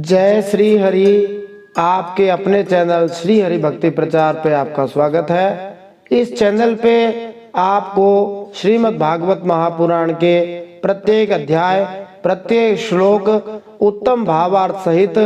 जय श्री हरि। आपके अपने चैनल श्री हरि भक्ति प्रचार पे आपका स्वागत है। इस चैनल पे आपको श्रीमद् भागवत महापुराण के प्रत्येक अध्याय, प्रत्येक श्लोक उत्तम भावार्थ सहित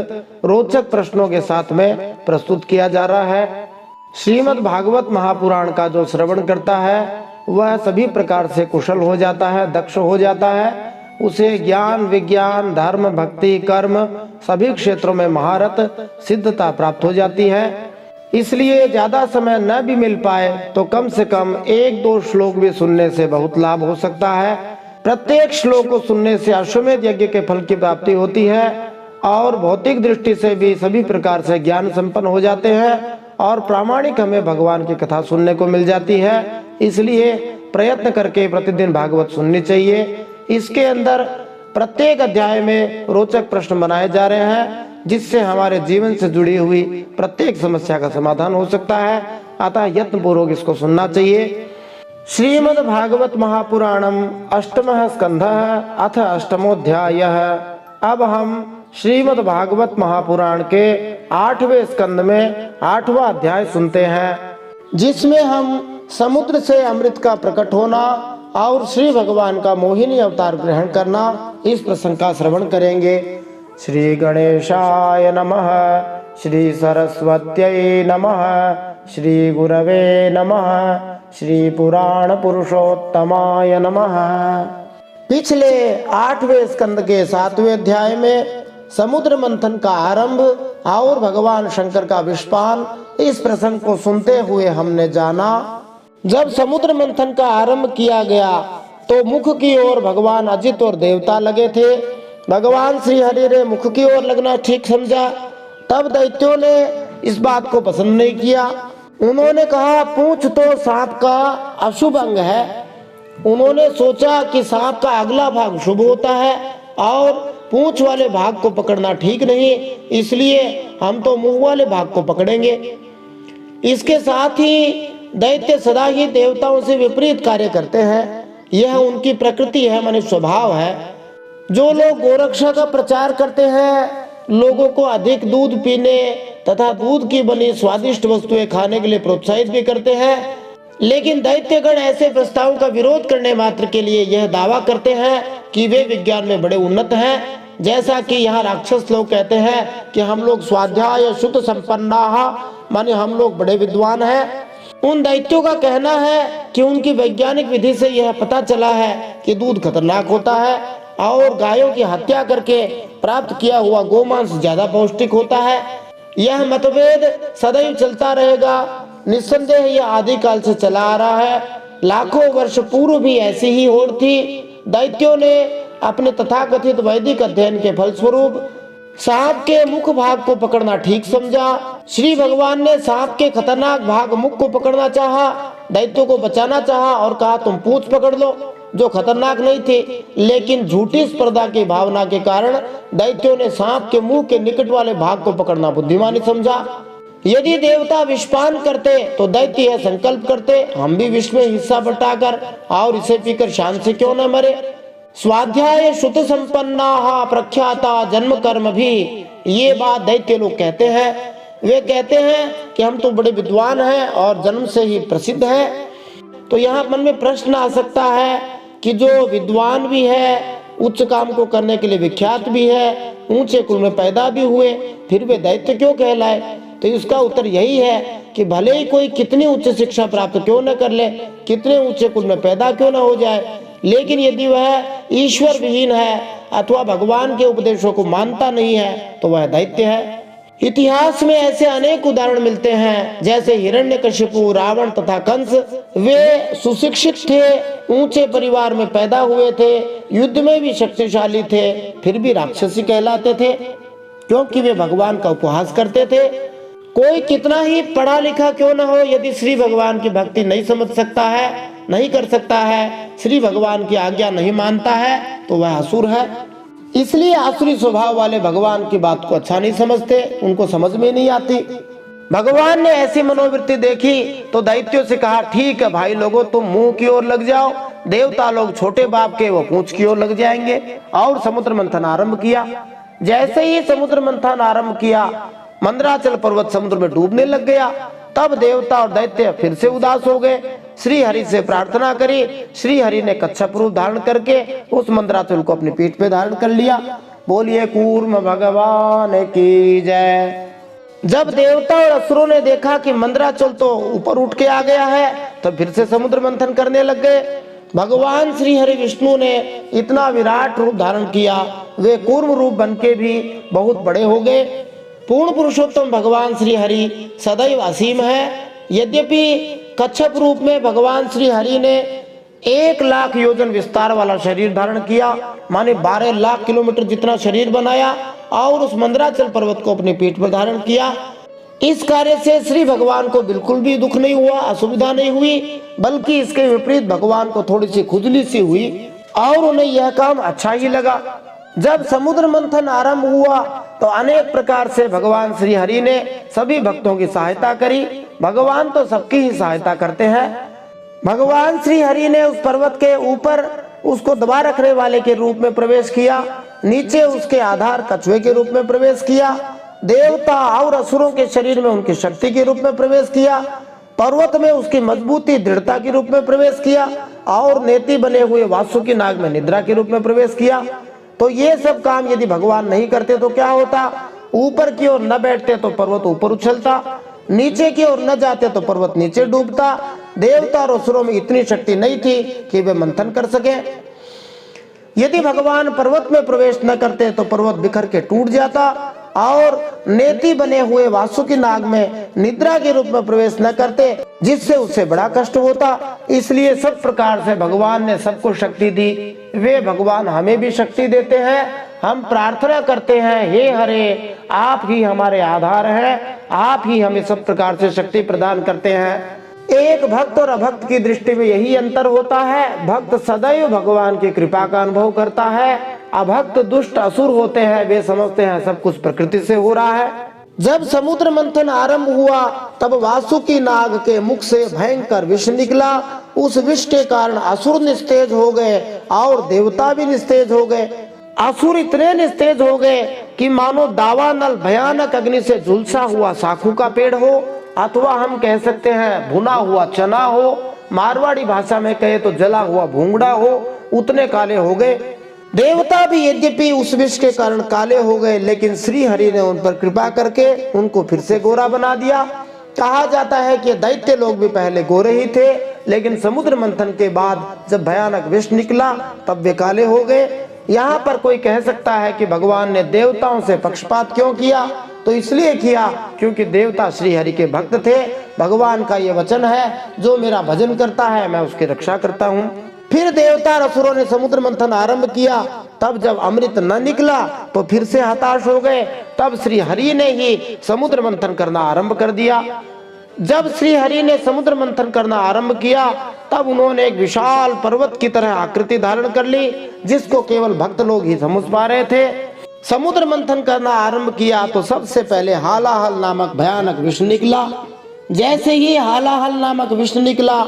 रोचक प्रश्नों के साथ में प्रस्तुत किया जा रहा है। श्रीमद् भागवत महापुराण का जो श्रवण करता है वह सभी प्रकार से कुशल हो जाता है, दक्ष हो जाता है। उसे ज्ञान, विज्ञान, धर्म, भक्ति, कर्म सभी क्षेत्रों में महारत सिद्धता प्राप्त हो जाती है। इसलिए ज्यादा समय न भी मिल पाए तो कम से कम एक दो श्लोक भी सुनने से बहुत लाभ हो सकता है। प्रत्येक श्लोक को सुनने से अश्वमेध यज्ञ के फल की प्राप्ति होती है और भौतिक दृष्टि से भी सभी प्रकार से ज्ञान संपन्न हो जाते हैं और प्रामाणिक हमें भगवान की कथा सुनने को मिल जाती है। इसलिए प्रयत्न करके प्रतिदिन भागवत सुननी चाहिए। इसके अंदर प्रत्येक अध्याय में रोचक प्रश्न बनाए जा रहे हैं जिससे हमारे जीवन से जुड़ी हुई प्रत्येक समस्या का समाधान हो सकता है। अतः यत्न पूर्वक इसको सुनना चाहिए। श्रीमद् भागवत महापुराणम अष्टमः स्कंधः अथ अष्टमोऽध्यायः। अब हम श्रीमद् भागवत महापुराण के 8वें स्कंद में 8वां अध्याय सुनते हैं, जिसमें हम समुद्र से अमृत का प्रकट होना और श्री भगवान का मोहिनी अवतार ग्रहण करना इस प्रसंग का श्रवण करेंगे। श्री गणेशाय नमः, श्री सरस्वत्यै नमः, श्री गुरवे नमः, श्री पुराण पुरुषोत्तमाय नमः। पिछले 8वें स्कंद के 7वें अध्याय में समुद्र मंथन का आरंभ और भगवान शंकर का विषपान, इस प्रसंग को सुनते हुए हमने जाना जब समुद्र मंथन का आरंभ किया गया तो मुख की ओर भगवान अजित और देवता लगे थे। भगवान श्री हरि ने मुख की ओर लगना ठीक समझा। तब दैत्यों ने इस बात को पसंद नहीं किया। उन्होंने कहा, पूंछ तो सांप का अशुभ अंग है। उन्होंने सोचा कि सांप का अगला भाग शुभ होता है और पूंछ वाले भाग को पकड़ना ठीक नहीं, इसलिए हम तो मुंह वाले भाग को पकड़ेंगे। इसके साथ ही दैत्य सदा ही देवताओं से विपरीत कार्य करते हैं। यह उनकी प्रकृति है, माने स्वभाव है। जो लोग गोरक्षा का प्रचार करते हैं, लोगों को अधिक दूध पीने तथा दूध की बनी स्वादिष्ट वस्तुएं खाने के लिए प्रोत्साहित भी करते हैं, लेकिन दैत्यगण ऐसे प्रस्तावों का विरोध करने मात्र के लिए यह दावा करते हैं कि वे विज्ञान में बड़े उन्नत हैं। जैसा कि यहाँ राक्षस लोग कहते हैं कि हम लोग स्वाध्याय शुद्ध संपन्ना, माने हम लोग बड़े विद्वान हैं। उन दैत्यों का कहना है कि उनकी वैज्ञानिक विधि से यह पता चला है कि दूध खतरनाक होता है और गायों की हत्या करके प्राप्त किया हुआ गोमांस ज्यादा पौष्टिक होता है। यह मतभेद सदैव चलता रहेगा। निस्संदेह यह आदिकाल से चला आ रहा है। लाखों वर्ष पूर्व भी ऐसी ही होड़ थी। दैत्यों ने अपने तथाकथित वैदिक अध्ययन के फलस्वरूप सांप के मुख भाग को पकड़ना ठीक समझा। श्री भगवान ने सांप के खतरनाक भाग मुख को पकड़ना चाहा, दैत्यों को बचाना चाहा और कहा तुम पूंछ पकड़ लो, जो खतरनाक नहीं थी। लेकिन झूठी स्पर्धा की भावना के कारण दैत्यों ने सांप के मुंह के निकट वाले भाग को पकड़ना बुद्धिमानी समझा। यदि देवता विषपान करते तो दैत्य यह संकल्प करते, हम भी विष में हिस्सा बटाकर और इसे पीकर शान से क्यों न मरे। स्वाध्याय शुद्ध संपन्ना प्रख्याता जन्म कर्म भी, ये बात दैत्य लोग कहते हैं। वे कहते हैं कि हम तो बड़े विद्वान हैं और जन्म से ही प्रसिद्ध हैं। तो यहाँ मन में प्रश्न आ सकता है कि जो विद्वान भी है, उच्च काम को करने के लिए विख्यात भी है, ऊंचे कुल में पैदा भी हुए, फिर वे दैत्य क्यों कहलाए? तो इसका उत्तर यही है कि भले ही कोई कितनी उच्च शिक्षा प्राप्त क्यों न कर ले, कितने ऊंचे कुल में पैदा क्यों न हो जाए, लेकिन यदि वह ईश्वर विहीन है अथवा भगवान के उपदेशों को मानता नहीं है तो वह दैत्य है। इतिहास में ऐसे अनेक उदाहरण मिलते हैं, जैसे हिरण्यकशिपु, रावण तथा कंस। वे सुशिक्षित थे, ऊंचे परिवार में पैदा हुए थे, युद्ध में भी शक्तिशाली थे, फिर भी राक्षसी कहलाते थे क्योंकि वे भगवान का उपहास करते थे। कोई कितना ही पढ़ा लिखा क्यों न हो, यदि श्री भगवान की भक्ति नहीं समझ सकता है, नहीं कर सकता है, श्री भगवान की आज्ञा नहीं मानता है, तो वह असुर है। इसलिए आसुरी स्वभाव वाले भगवान की बात को अच्छा नहीं समझते, उनको समझ में नहीं आती। भगवान ने ऐसी मनोवृत्ति देखी तो दैत्यों से कहा, ठीक है भाई लोगों, तुम मुंह की ओर लग जाओ, देवता लोग छोटे बाप के वो पूंछ की ओर लग जाएंगे। और समुद्र मंथन आरंभ किया। जैसे ही समुद्र मंथन आरंभ किया, मंदराचल पर्वत समुद्र में डूबने लग गया। तब देवता और दैत्य फिर से उदास हो गए, श्री हरि से प्रार्थना करी। श्री हरि ने कच्छप रूप धारण करके उस मंदराचल को अपनी पीठ पे धारण कर लिया। बोलिए कूर्म भगवान की जय। जब देवता और असुरों ने देखा कि मंदराचल तो ऊपर उठ के आ गया है, तो फिर से समुद्र मंथन करने लग गए। भगवान श्री हरि विष्णु ने इतना विराट रूप धारण किया, वे कूर्म रूप बनके भी बहुत बड़े हो गए। पूर्ण पुरुषोत्तम भगवान श्री हरि सदैव असीम है। यद्यपि कच्छप रूप में भगवान श्री हरि ने 1,00,000 योजन विस्तार वाला शरीर धारण किया, माने 12 लाख किलोमीटर जितना शरीर बनाया और उस मंदराचल पर्वत को अपनी पीठ पर धारण किया। इस कार्य से श्री भगवान को बिल्कुल भी दुख नहीं हुआ, असुविधा नहीं हुई, बल्कि इसके विपरीत भगवान को थोड़ी सी खुजली सी हुई और उन्हें यह काम अच्छा ही लगा। जब समुद्र मंथन आरंभ हुआ तो अनेक प्रकार से भगवान श्री हरि ने सभी भक्तों की सहायता करी। भगवान तो सबकी ही सहायता करते हैं। भगवान श्री हरि ने उस पर्वत के ऊपर उसको दबा रखने वाले के रूप में प्रवेश किया, नीचे उसके आधार कछुए के रूप में प्रवेश किया, देवता और असुरों के शरीर में उनकी शक्ति के रूप में प्रवेश किया, पर्वत में उसकी मजबूती दृढ़ता के रूप में प्रवेश किया और नेति बने हुए वासुकी नाग में निद्रा के रूप में प्रवेश किया। तो ये सब काम यदि भगवान नहीं करते तो क्या होता? ऊपर की ओर न बैठते तो पर्वत ऊपर उछलता, नीचे की ओर न जाते तो पर्वत नीचे डूबता। देवता और असुरों में इतनी शक्ति नहीं थी कि वे मंथन कर सके। यदि भगवान पर्वत में प्रवेश न करते तो पर्वत बिखर के टूट जाता और नेति बने हुए वासुकी नाग में निद्रा के रूप में प्रवेश न करते, जिससे उससे बड़ा कष्ट होता। इसलिए सब प्रकार से भगवान ने सबको शक्ति दी। वे भगवान हमें भी शक्ति देते हैं। हम प्रार्थना करते हैं, हे हरे आप ही हमारे आधार हैं, आप ही हमें सब प्रकार से शक्ति प्रदान करते हैं। एक भक्त और अभक्त की दृष्टि में यही अंतर होता है। भक्त सदैव भगवान की कृपा का अनुभव करता है, अभक्त दुष्ट असुर होते हैं, वे समझते हैं सब कुछ प्रकृति से हो रहा है। जब समुद्र मंथन आरंभ हुआ तब वासुकी नाग के मुख से भयंकर विष निकला। उस विष के कारण असुर निस्तेज हो गए और देवता भी निस्तेज हो गए। असुर इतने निस्तेज हो गए कि मानो दावानल भयानक अग्नि से झुलसा हुआ साखू का पेड़ हो, अथवा हम कह सकते हैं भुना हुआ चना हो, मारवाड़ी भाषा में कहे तो जला हुआ भूंगड़ा हो, उतने काले हो गए। देवता भी यद्यपि उस विष के कारण काले हो गए, लेकिन श्री हरि ने उन पर कृपा करके उनको फिर से गोरा बना दिया। कहा जाता है कि दैत्य लोग भी पहले गोरे ही थे, लेकिन समुद्र मंथन के बाद जब भयानक विष निकला तब वे काले हो गए। यहाँ पर कोई कह सकता है कि भगवान ने देवताओं से पक्षपात क्यों किया? तो इसलिए किया क्योंकि देवता श्री हरि के भक्त थे। भगवान का ये वचन है, जो मेरा भजन करता है मैं उसकी रक्षा करता हूँ। फिर देवता और असुरों ने समुद्र मंथन आरंभ किया। तब जब अमृत न निकला तो फिर से हताश हो गए। तब श्री हरि ने ही समुद्र मंथन करना आरंभ कर दिया। जब श्री हरि ने समुद्र मंथन करना आरंभ किया तब उन्होंने एक विशाल पर्वत की तरह आकृति धारण कर ली, जिसको केवल भक्त लोग ही समझ पा रहे थे। समुद्र मंथन करना आरंभ किया तो सबसे पहले हालाहल नामक भयानक विष निकला। जैसे ही हालाहल नामक विष निकला,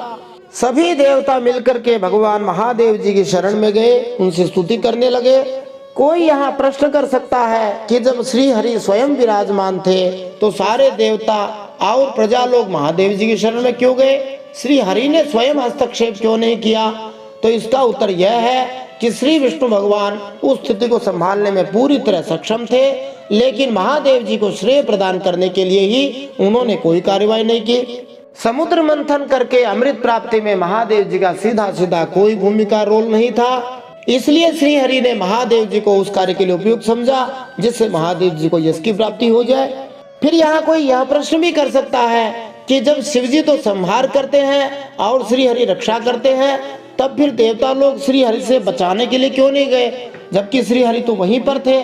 सभी देवता मिलकर के भगवान महादेव जी की शरण में गए, उनसे स्तुति करने लगे। कोई यहाँ प्रश्न कर सकता है कि जब श्री हरि स्वयं विराजमान थे तो सारे देवता और प्रजा लोग महादेव जी की शरण में क्यों गए? श्री हरि ने स्वयं हस्तक्षेप क्यों नहीं किया? तो इसका उत्तर यह है कि श्री विष्णु भगवान उस स्थिति को संभालने में पूरी तरह सक्षम थे, लेकिन महादेव जी को श्रेय प्रदान करने के लिए ही उन्होंने कोई कार्रवाई नहीं की। समुद्र मंथन करके अमृत प्राप्ति में महादेव जी का सीधा सीधा कोई भूमिका रोल नहीं था। इसलिए श्री हरि ने महादेव जी को उस कार्य के लिए उपयुक्त समझा, जिससे महादेव जी को यश की प्राप्ति हो जाए। फिर यहाँ कोई यह प्रश्न भी कर सकता है कि जब शिव जी तो संहार करते हैं और श्री हरि रक्षा करते हैं, तब फिर देवता लोग श्री हरि से बचाने के लिए क्यों नहीं गए, जबकि श्री हरि तो वहीं पर थे?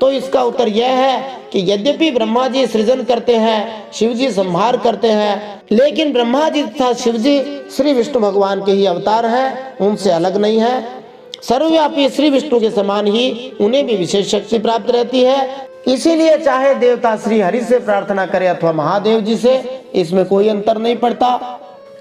तो इसका उत्तर यह है कि यद्यपि ब्रह्मा जी सृजन करते हैं, शिव जी संहार करते हैं, लेकिन ब्रह्मा जी तथा शिव जी श्री विष्णु भगवान के ही अवतार हैं, उनसे अलग नहीं है। सर्वव्यापी श्री विष्णु के समान ही उन्हें भी विशेष शक्ति प्राप्त रहती है। इसीलिए चाहे देवता श्री हरि से प्रार्थना करे अथवा महादेव जी से, इसमें कोई अंतर नहीं पड़ता।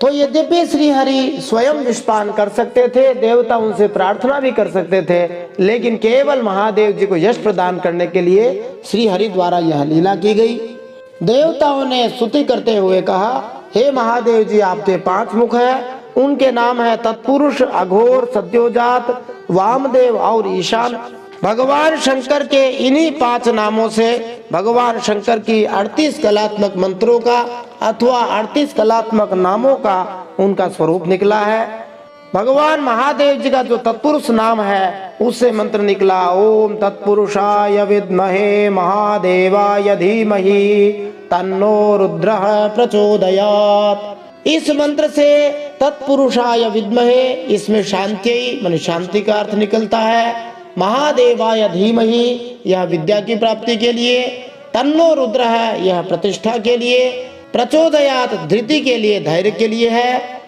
तो यद्यपि श्री हरि स्वयं विषपान कर सकते थे, देवता उनसे प्रार्थना भी कर सकते थे, लेकिन केवल महादेव जी को यश प्रदान करने के लिए श्री हरि द्वारा यह लीला की गई। देवताओं ने स्तुति करते हुए कहा, हे महादेव जी, आपके 5 मुख हैं। उनके नाम है तत्पुरुष, अघोर, सद्योजात, वामदेव और ईशान। भगवान शंकर के इन्हीं 5 नामों से भगवान शंकर की 38 कलात्मक मंत्रों का अथवा 38 कलात्मक नामों का उनका स्वरूप निकला है। भगवान महादेव जी का जो तत्पुरुष नाम है उससे मंत्र निकला, ओम तत्पुरुषाय विद्महे महादेवाय धीमहि तन्नो रुद्रः प्रचोदयात्। इस मंत्र से तत्पुरुषाय विद्महे, इसमें शांति माने शांति का अर्थ निकलता है। महादेवाय धीमहि, यह विद्या की प्राप्ति के लिए। तन्नो रुद्र है, यह प्रतिष्ठा के लिए। प्रचोदयात, धृति के लिए, धैर्य के लिए है।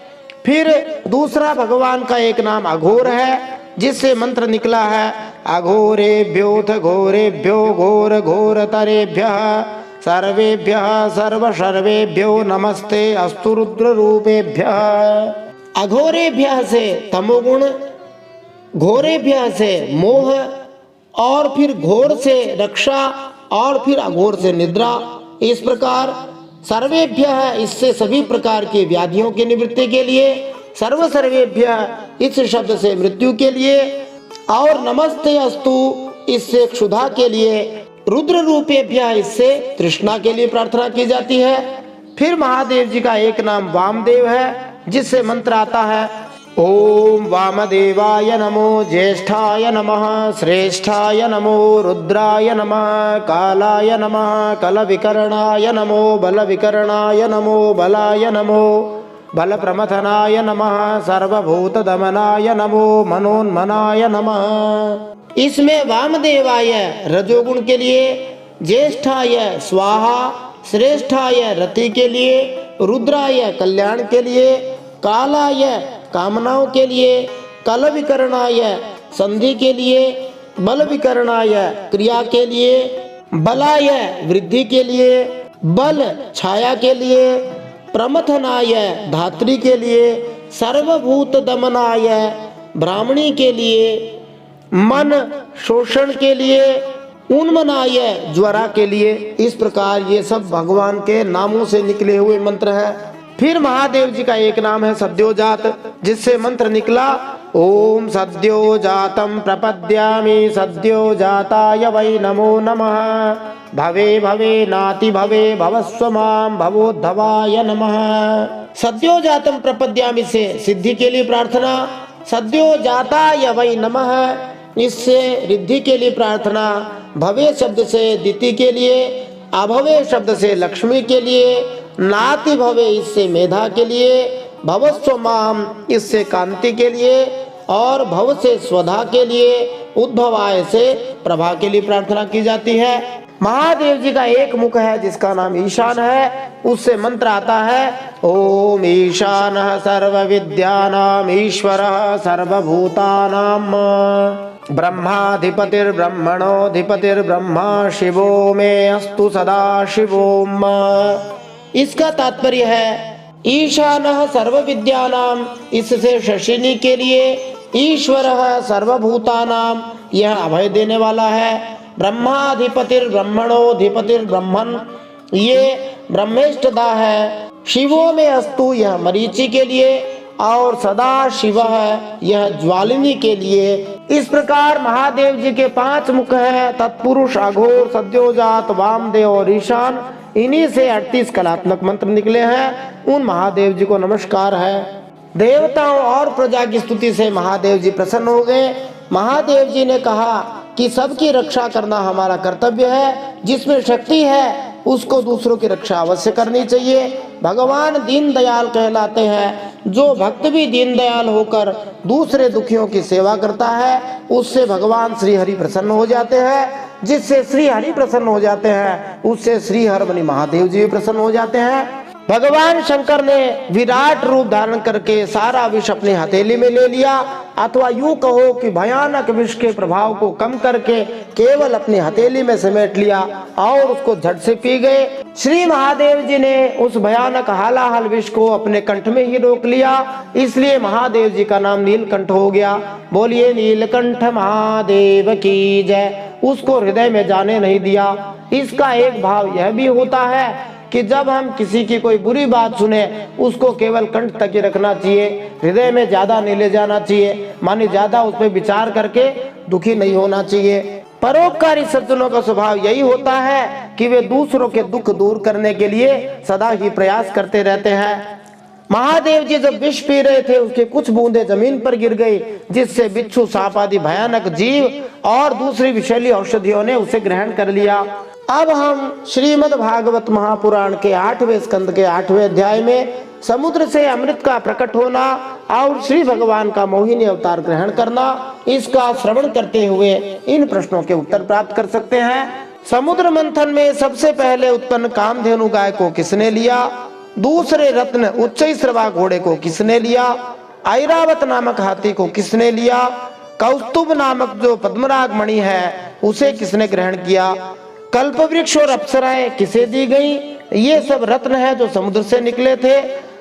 फिर दूसरा भगवान का एक नाम अघोर है, जिससे मंत्र निकला है, अघोरेभ्योऽथ घोरेभ्यो घोर घोरतरेभ्यः सर्वेभ्यः सर्व सर्वेभ्यो नमस्ते अस्तु रुद्र रूपेभ्यः। अघोरेभ्यः से तमोगुण, घोरेभ्यः से मोह, और फिर घोर से रक्षा, और फिर अघोर से निद्रा। इस प्रकार सर्वेभ्यः, इससे सभी प्रकार की व्याधियों की निवृत्ति के लिए। सर्व सर्वेभ्यः, इस शब्द से मृत्यु के लिए। और नमस्ते अस्तु, इससे क्षुधा के लिए। रुद्र रूपेभ्यः, इससे तृष्णा के लिए प्रार्थना की जाती है। फिर महादेव जी का एक नाम वामदेव है, जिससे मंत्र आता है, ओम वामदेवाय नमो, ज्येष्ठाय नमः, श्रेष्ठाय नमो, रुद्राय नमः, कालाय नमः, कलविकरणाय नमो, बलविकरणाय नमो, बलाय नमो, बलप्रमथनाय नमः, सर्वभूतदमनाय नमो, मनोन्मनाय नमः। इसमें वामदेवाय रजोगुण के लिए, ज्येष्ठाय स्वाहा, श्रेष्ठाय रति के लिए, रुद्राय कल्याण के लिए, कालाय कामनाओं के लिए, कल विकरणाय संधि के लिए, बल विकरणाय क्रिया के लिए, बलाय वृद्धि के लिए, बल छाया के लिए, प्रमथनाय धात्री के लिए, सर्वभूत दमनाय ब्राह्मणी के लिए, मन शोषण के लिए, उन्मनाय ज्वरा के लिए। इस प्रकार ये सब भगवान के नामों से निकले हुए मंत्र है। फिर महादेव जी का एक नाम है सद्योजात, जिससे मंत्र निकला, ओम सद्योजातम प्रपद्यामि सद्योजाताय वै नमो नमः, भवे भवे नाति भवे भवस्व मां भवोद्धवाय नमः। सद्योजातम प्रपद्यामि से सिद्धि के लिए प्रार्थना, सद्योजाताय वै नमः, इससे रिद्धि के लिए प्रार्थना, भवे शब्द से दिति के लिए, अभवे शब्द से लक्ष्मी के लिए, नाति भवे इससे मेधा के लिए, भवस्व माम इससे कांति के लिए, और भव से स्वधा के लिए, उद्भवाय से प्रभा के लिए प्रार्थना की जाती है। महादेव जी का एक मुख है जिसका नाम ईशान है, उससे मंत्र आता है, ओम ईशानः सर्व विद्यानाम ईश्वरः सर्वभूतानाम ब्रह्माधिपतिर्ब्रह्मणोऽधिपतिर्ब्रह्मा शिवो मे अस्तु सदा शिवोम। इसका तात्पर्य है, ईशानः सर्व विद्यानाम, इससे शशिनी के लिए, ईश्वरः सर्वभूतानाम, यह अभय देने वाला है, ब्रह्माधिपतिर्ब्रह्मणोऽधिपतिर्ब्रह्मन्, ये ब्रह्मेष्टदा है, शिवो में अस्तु, यह मरीचि के लिए, और सदा शिव है, यह ज्वालिनी के लिए। इस प्रकार महादेव जी के 5 मुख हैं, तत्पुरुष, अघोर, सद्योजात, वामदेव और ईशान। इन्हीं से 38 कलात्मक मंत्र निकले हैं। उन महादेव जी को नमस्कार है। देवताओं और प्रजा की स्तुति से महादेव जी प्रसन्न हो गए। महादेव जी ने कहा कि सबकी रक्षा करना हमारा कर्तव्य है, जिसमें शक्ति है उसको दूसरों की रक्षा अवश्य करनी चाहिए। भगवान दीन दयाल कहलाते हैं, जो भक्त भी दीन दयाल होकर दूसरे दुखियों की सेवा करता है, उससे भगवान श्री हरि प्रसन्न हो जाते हैं। जिससे श्री हरि प्रसन्न हो जाते हैं, उससे श्री हर बनी महादेव जी भी प्रसन्न हो जाते हैं। भगवान शंकर ने विराट रूप धारण करके सारा विष अपनी हथेली में ले लिया, अथवा यूं कहो कि भयानक विष के प्रभाव को कम करके केवल अपनी हथेली में समेट लिया और उसको झट से पी गए। श्री महादेव जी ने उस भयानक हालाहल विष को अपने कंठ में ही रोक लिया, इसलिए महादेव जी का नाम नीलकंठ हो गया। बोलिए नीलकंठ महादेव की जय। उसको हृदय में जाने नहीं दिया। इसका एक भाव यह भी होता है कि जब हम किसी की कोई बुरी बात सुने उसको केवल कंठ तक ही रखना चाहिए, हृदय में ज्यादा नहीं ले जाना चाहिए, माने ज्यादा उस पर विचार करके दुखी नहीं होना चाहिए। परोपकारी सज्जनों का स्वभाव यही होता है कि वे दूसरों के दुख दूर करने के लिए सदा ही प्रयास करते रहते हैं। महादेव जी जब विष पी रहे थे, उसके कुछ बूंदे जमीन पर गिर गई, जिससे बिच्छू, सांप आदि भयानक जीव और दूसरी विषैली औषधियों ने उसे ग्रहण कर लिया। अब हम श्रीमद् भागवत महापुराण के 8वें स्कंद के 8वें अध्याय में समुद्र से अमृत का प्रकट होना और श्री भगवान का मोहिनी अवतार ग्रहण करना, इसका श्रवण करते हुए इन प्रश्नों के उत्तर प्राप्त कर सकते हैं। समुद्र मंथन में सबसे पहले उत्पन्न कामधेनु गाय को किसने लिया? दूसरे रत्न उच्चैश्रवा घोड़े को किसने लिया? ऐरावत नामक हाथी को किसने लिया? कौस्तुभ नामक जो पद्मराग मणि है उसे किसने ग्रहण किया? कल्प वृक्ष और अप्सराएं किसे दी गई? ये सब रत्न है जो समुद्र से निकले थे।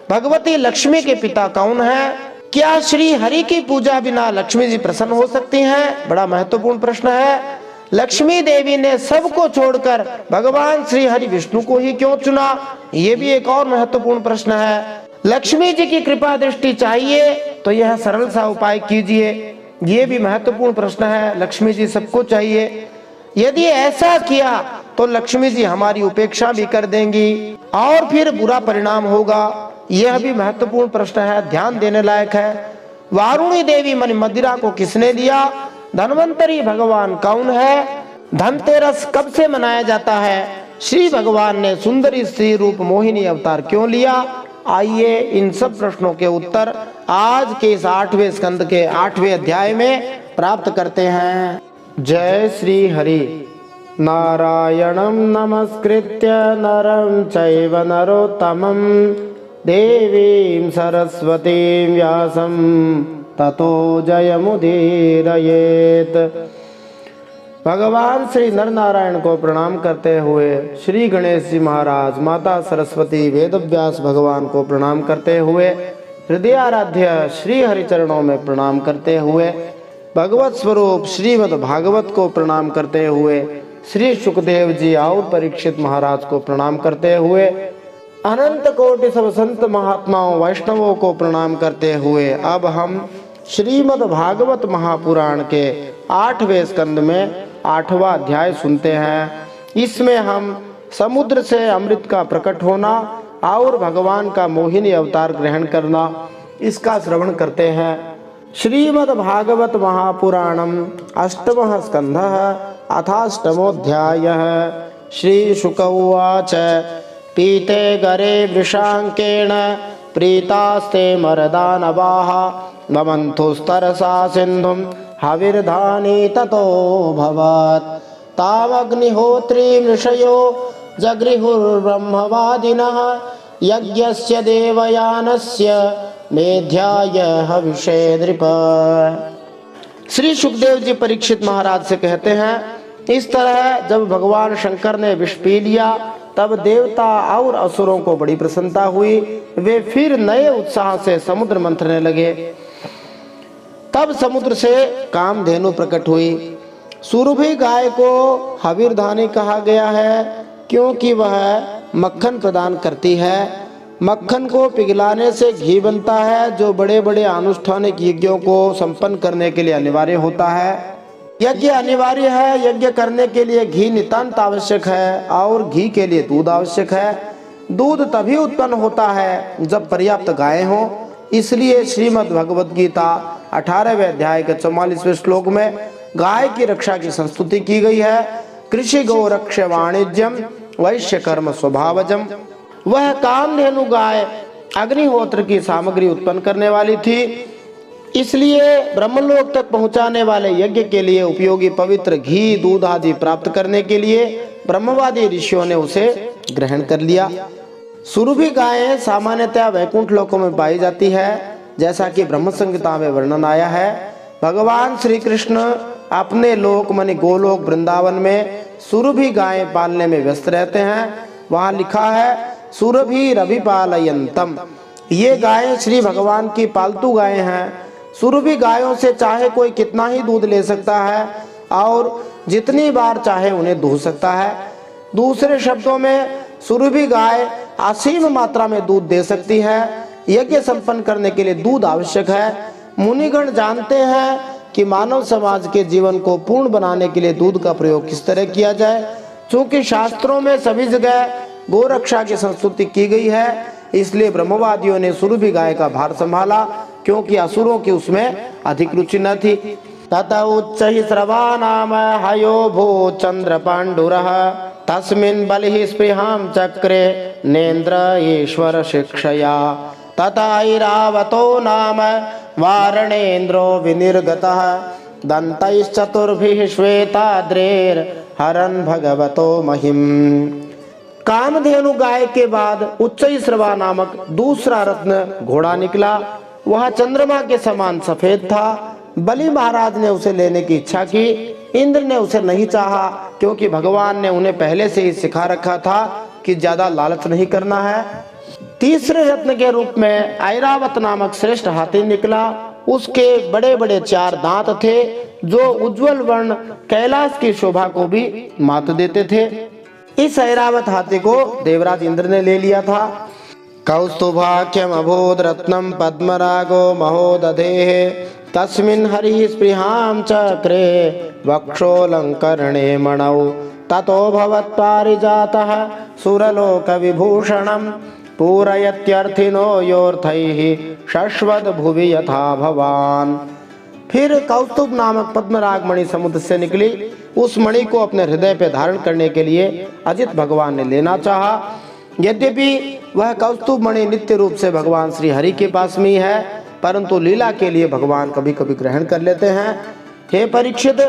भगवती लक्ष्मी के पिता कौन है? क्या श्री हरि की पूजा बिना लक्ष्मी जी प्रसन्न हो सकती हैं? बड़ा महत्वपूर्ण प्रश्न है। लक्ष्मी देवी ने सबको छोड़कर भगवान श्री हरि विष्णु को ही क्यों चुना? ये भी एक और महत्वपूर्ण प्रश्न है। लक्ष्मी जी की कृपा दृष्टि चाहिए तो यह सरल सा उपाय कीजिए, ये भी महत्वपूर्ण प्रश्न है। लक्ष्मी जी सबको चाहिए, यदि ऐसा किया तो लक्ष्मी जी हमारी उपेक्षा भी कर देंगी और फिर बुरा परिणाम होगा, यह भी महत्वपूर्ण प्रश्न है, ध्यान देने लायक है। वारुणी देवी मन मदिरा को किसने लिया? धन्वंतरी भगवान कौन है? धनतेरस कब से मनाया जाता है? श्री भगवान ने सुंदरी स्त्री रूप मोहिनी अवतार क्यों लिया? आइए इन सब प्रश्नों के उत्तर आज के इस 8वें स्कंद के 8वें अध्याय में प्राप्त करते हैं। जय श्री हरि। नारायणं नमस्कृत्य नरं चैव नरोत्तमं देवीं सरस्वतीं व्यासं ततो जयमुदीरयेत्। भगवान श्री नर नारायण को प्रणाम करते हुए श्री गणेश जी महाराज, माता सरस्वती, वेदव्यास भगवान को प्रणाम करते हुए हृदयाराध्य श्री हरि चरणों में प्रणाम करते हुए भगवत स्वरूप श्रीमद् भागवत को प्रणाम करते हुए श्री सुखदेव जी और परीक्षित महाराज को प्रणाम करते हुए अनंत कोटि सब संत महात्माओं वैष्णवों को प्रणाम करते हुए अब हम श्रीमद् भागवत महापुराण के 8वें स्कंद में 8वां अध्याय सुनते हैं। इसमें हम समुद्र से अमृत का प्रकट होना और भगवान का मोहिनी अवतार ग्रहण करना, इसका श्रवण करते हैं। श्रीमद् भागवत महापुराणम 8वां स्कंधः अथाष्टमोऽध्यायः। श्री शुक उवाच पीते गरे वृषांकेण प्रीतास्ते मरदानवाः ममन्थुस्तरसा सिन्धुं हविर्धानि ततोऽभवत्। तावग्निहोत्री ऋषयो जगृहुर्ब्रह्मवादिनः यज्ञस्य देवयानस्य मेध्याय हविषे नृप। श्री सुखदेव जी परीक्षित महाराज से कहते हैं, इस तरह जब भगवान शंकर ने विष पी लिया तब देवता और असुरों को बड़ी प्रसन्नता हुई। वे फिर नए उत्साह से समुद्र मंथने लगे। तब समुद्र से कामधेनु प्रकट हुई। सुरभि गाय को हविर्धानी कहा गया है क्योंकि वह मक्खन प्रदान करती है। मक्खन को पिघलाने से घी बनता है जो बड़े बड़े अनुष्ठानिक यज्ञों को संपन्न करने के लिए अनिवार्य होता है। यज्ञ अनिवार्य है, यज्ञ करने के लिए घी नितांत आवश्यक है और घी के लिए दूध आवश्यक है। दूध तभी उत्पन्न होता है जब पर्याप्त गायें हों। इसलिए श्रीमद् भगवद गीता 18वें अध्याय के 44वें श्लोक में गाय की रक्षा की संस्तुति की गई है। कृषि गो रक्ष वाणिज्यम वैश्य कर्म स्वभावजम। वह कामधेनु गाय अग्निहोत्र की सामग्री उत्पन्न करने वाली थी, इसलिए ब्रह्मलोक तक पहुंचाने वाले यज्ञ के लिए उपयोगी पवित्र घी दूध आदि प्राप्त करने के लिए ब्रह्मवादी ऋषियों ने उसे ग्रहण कर लिया। सुरभि गायें सामान्यतः वैकुंठ लोकों में पाई जाती है, जैसा कि ब्रह्म संहिता में वर्णन आया है। भगवान श्री कृष्ण अपने लोक माने गोलोक वृंदावन में सुरभि गायें पालने में व्यस्त रहते हैं। वहां लिखा है सुरभि रभिपालयन्तम। ये गायें श्री भगवान की पालतू गायें हैं। सुरभि गायों से चाहे कोई कितना ही दूध ले सकता है और जितनी बार चाहे उन्हें दूह सकता है। दूसरे शब्दों में सुरभि गाय असीम मात्रा में दूध दे सकती है। यज्ञ संपन्न करने के लिए दूध आवश्यक है। मुनिगण जानते हैं कि मानव समाज के जीवन को पूर्ण बनाने के लिए दूध का प्रयोग किस तरह किया जाए। चूंकि शास्त्रों में सभी जगह गोरक्षा की संस्तुति की गई है, इसलिए ब्रह्मवादियों ने सुरभि गाय का भार संभाला, क्योंकि असुरों की उसमें अधिक रुचि न थी। तथा उच्च ही स्रवा नाम हयो भू चंद्र पांडुरः तस्मिन् बलिः स्पृहां चक्रे नेन्द्र ईश्वर शिक्षया तथा ऐरावतो नाम वारणेन्द्रो विनिर्गतः दन्तैश्चतुर्भिः श्वेताद्रेर् हरन् भगवतो महिम्। कामधेनु गाय के बाद उच्चैःस्रवा नामक दूसरा रत्न घोड़ा निकला। वह चंद्रमा के समान सफेद था। बलि महाराज ने उसे लेने की इच्छा की। इंद्र ने उसे नहीं चाहा, क्योंकि भगवान ने उन्हें पहले से ही सिखा रखा था कि ज्यादा लालच नहीं करना है। तीसरे रत्न के रूप में ऐरावत नामक श्रेष्ठ हाथी निकला। उसके बड़े बड़े 4 दांत थे, जो उज्जवल वर्ण कैलाश की शोभा को भी मात देते थे। इस ऐरावत हाथी को देवराज इंद्र ने ले लिया था। कौस्तुभाख्यम अभूद रत्नम पद्मरागो महोदधेः तस्मिन् हरिः स्पृहां चक्रे वक्षोऽलङ्करणे मणौ ततो भवत्पारिजातः सुरलोक विभूषणं पूरयत्यर्थिनो योऽर्थैः शश्वत् भुवि यथा भवान। फिर कौस्तुभ नामक पद्मराग मणि समुद्र से निकली। उस मणि को अपने हृदय पे धारण करने के लिए अजित भगवान ने लेना चाहा। यद्यपि वह कौस्तुभ मणि नित्य रूप से भगवान श्री हरि के पास में है, परंतु लीला के लिए भगवान कभी कभी ग्रहण कर लेते हैं। हे परीक्षित,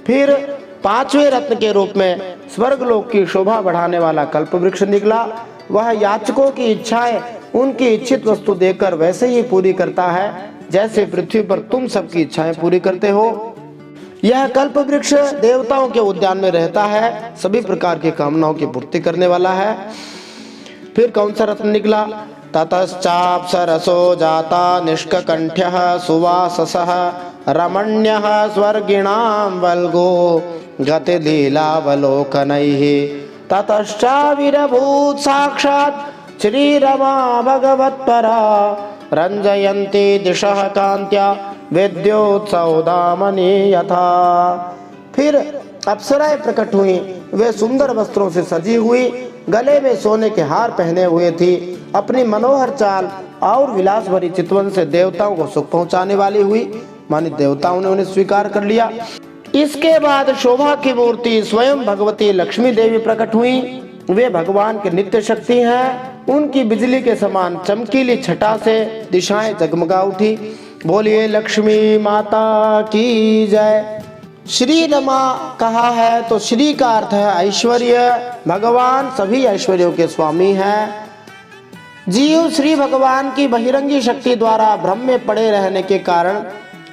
फिर 5वें रत्न के रूप में स्वर्गलोक की शोभा बढ़ाने वाला कल्प वृक्ष निकला। वह याचकों की इच्छाएं उनकी इच्छित वस्तु देकर वैसे ही पूरी करता है, जैसे पृथ्वी पर तुम सबकी इच्छाएं पूरी करते हो। यह कल्प वृक्ष देवताओं के उद्यान में रहता है, सभी प्रकार की कामनाओं की पूर्ति करने वाला है। फिर कौन सा रत्न निकला? ततश्चाप्सरसो जाता निष्ककण्ठ्यः सुवाससः रमण्यः स्वर्गिणां वल्गो गतिलीलावलोकनैः ततश्चाविरभूत् साक्षात् श्रीरमा भगवत्परा रञ्जयन्ती दिशः कान्त्या विद्योत्सौदामनी यथा। फिर अप्सराएं प्रकट हुई। वे सुंदर वस्त्रों से सजी हुई, गले में सोने के हार पहने हुए थी। अपनी मनोहर चाल और विलास भरी चितवन से देवताओं को सुख पहुंचाने वाली हुई, मानी देवताओं ने उन्हें स्वीकार कर लिया। इसके बाद शोभा की मूर्ति स्वयं भगवती लक्ष्मी देवी प्रकट हुई। वे भगवान के नित्य शक्ति हैं। उनकी बिजली के समान चमकीली छटा से दिशाएं जगमगा उठी। बोलिए लक्ष्मी माता की जय। श्री रमा कहा है तो श्री का अर्थ है ऐश्वर्य। भगवान सभी ऐश्वर्यों के स्वामी हैं। जीव श्री भगवान की बहिरंगी शक्ति द्वारा भ्रम में पड़े रहने के कारण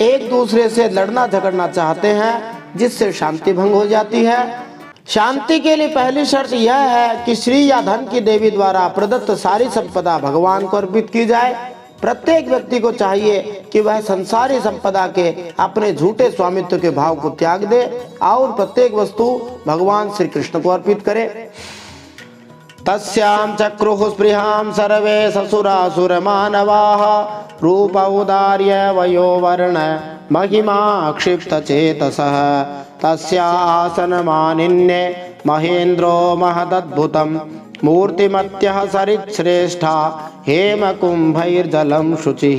एक दूसरे से लड़ना झगड़ना चाहते हैं, जिससे शांति भंग हो जाती है। शांति के लिए पहली शर्त यह है कि श्री या धन की देवी द्वारा प्रदत्त सारी संपदा भगवान को अर्पित की जाए। प्रत्येक व्यक्ति को चाहिए कि वह संसारी संपदा के अपने झूठे स्वामित्व के भाव को त्याग दे और प्रत्येक वस्तु भगवान श्री कृष्ण को अर्पित करे। तस्यां चक्रुः स्पृहां सर्वे ससुरासुर मानवाः रूप औदार्य वयो वर्ण महिमा क्षिप्त चेतसः तस्यासनमानिन्ये महेन्द्रो महदद्भुतं मूर्तिमत्यः सरिच्छ्रेष्ठा हेमकुंभैर्जलं शुचिः।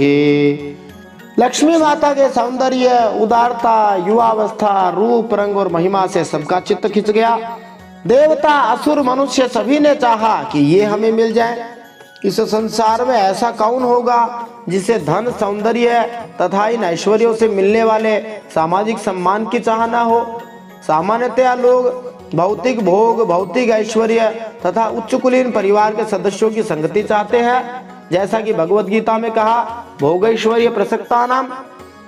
लक्ष्मी माता के सौंदर्य, उदारता, युवावस्था, रूप, रंग और महिमा से सबका चित्त खिंच गया। देवता, असुर, मनुष्य सभी ने चाहा कि ये हमें मिल जाए। इस संसार में ऐसा कौन होगा जिसे धन, सौंदर्य तथा इन ऐश्वर्यों से मिलने वाले सामाजिक सम्मान की चाह ना हो। सामान्यतया लोग भौतिक भोग, भौतिक ऐश्वर्य तथा उच्च कुलीन परिवार के सदस्यों की संगति चाहते हैं, जैसा कि भगवत गीता में कहा, भोग ऐश्वर्य प्रसक्ता नाम।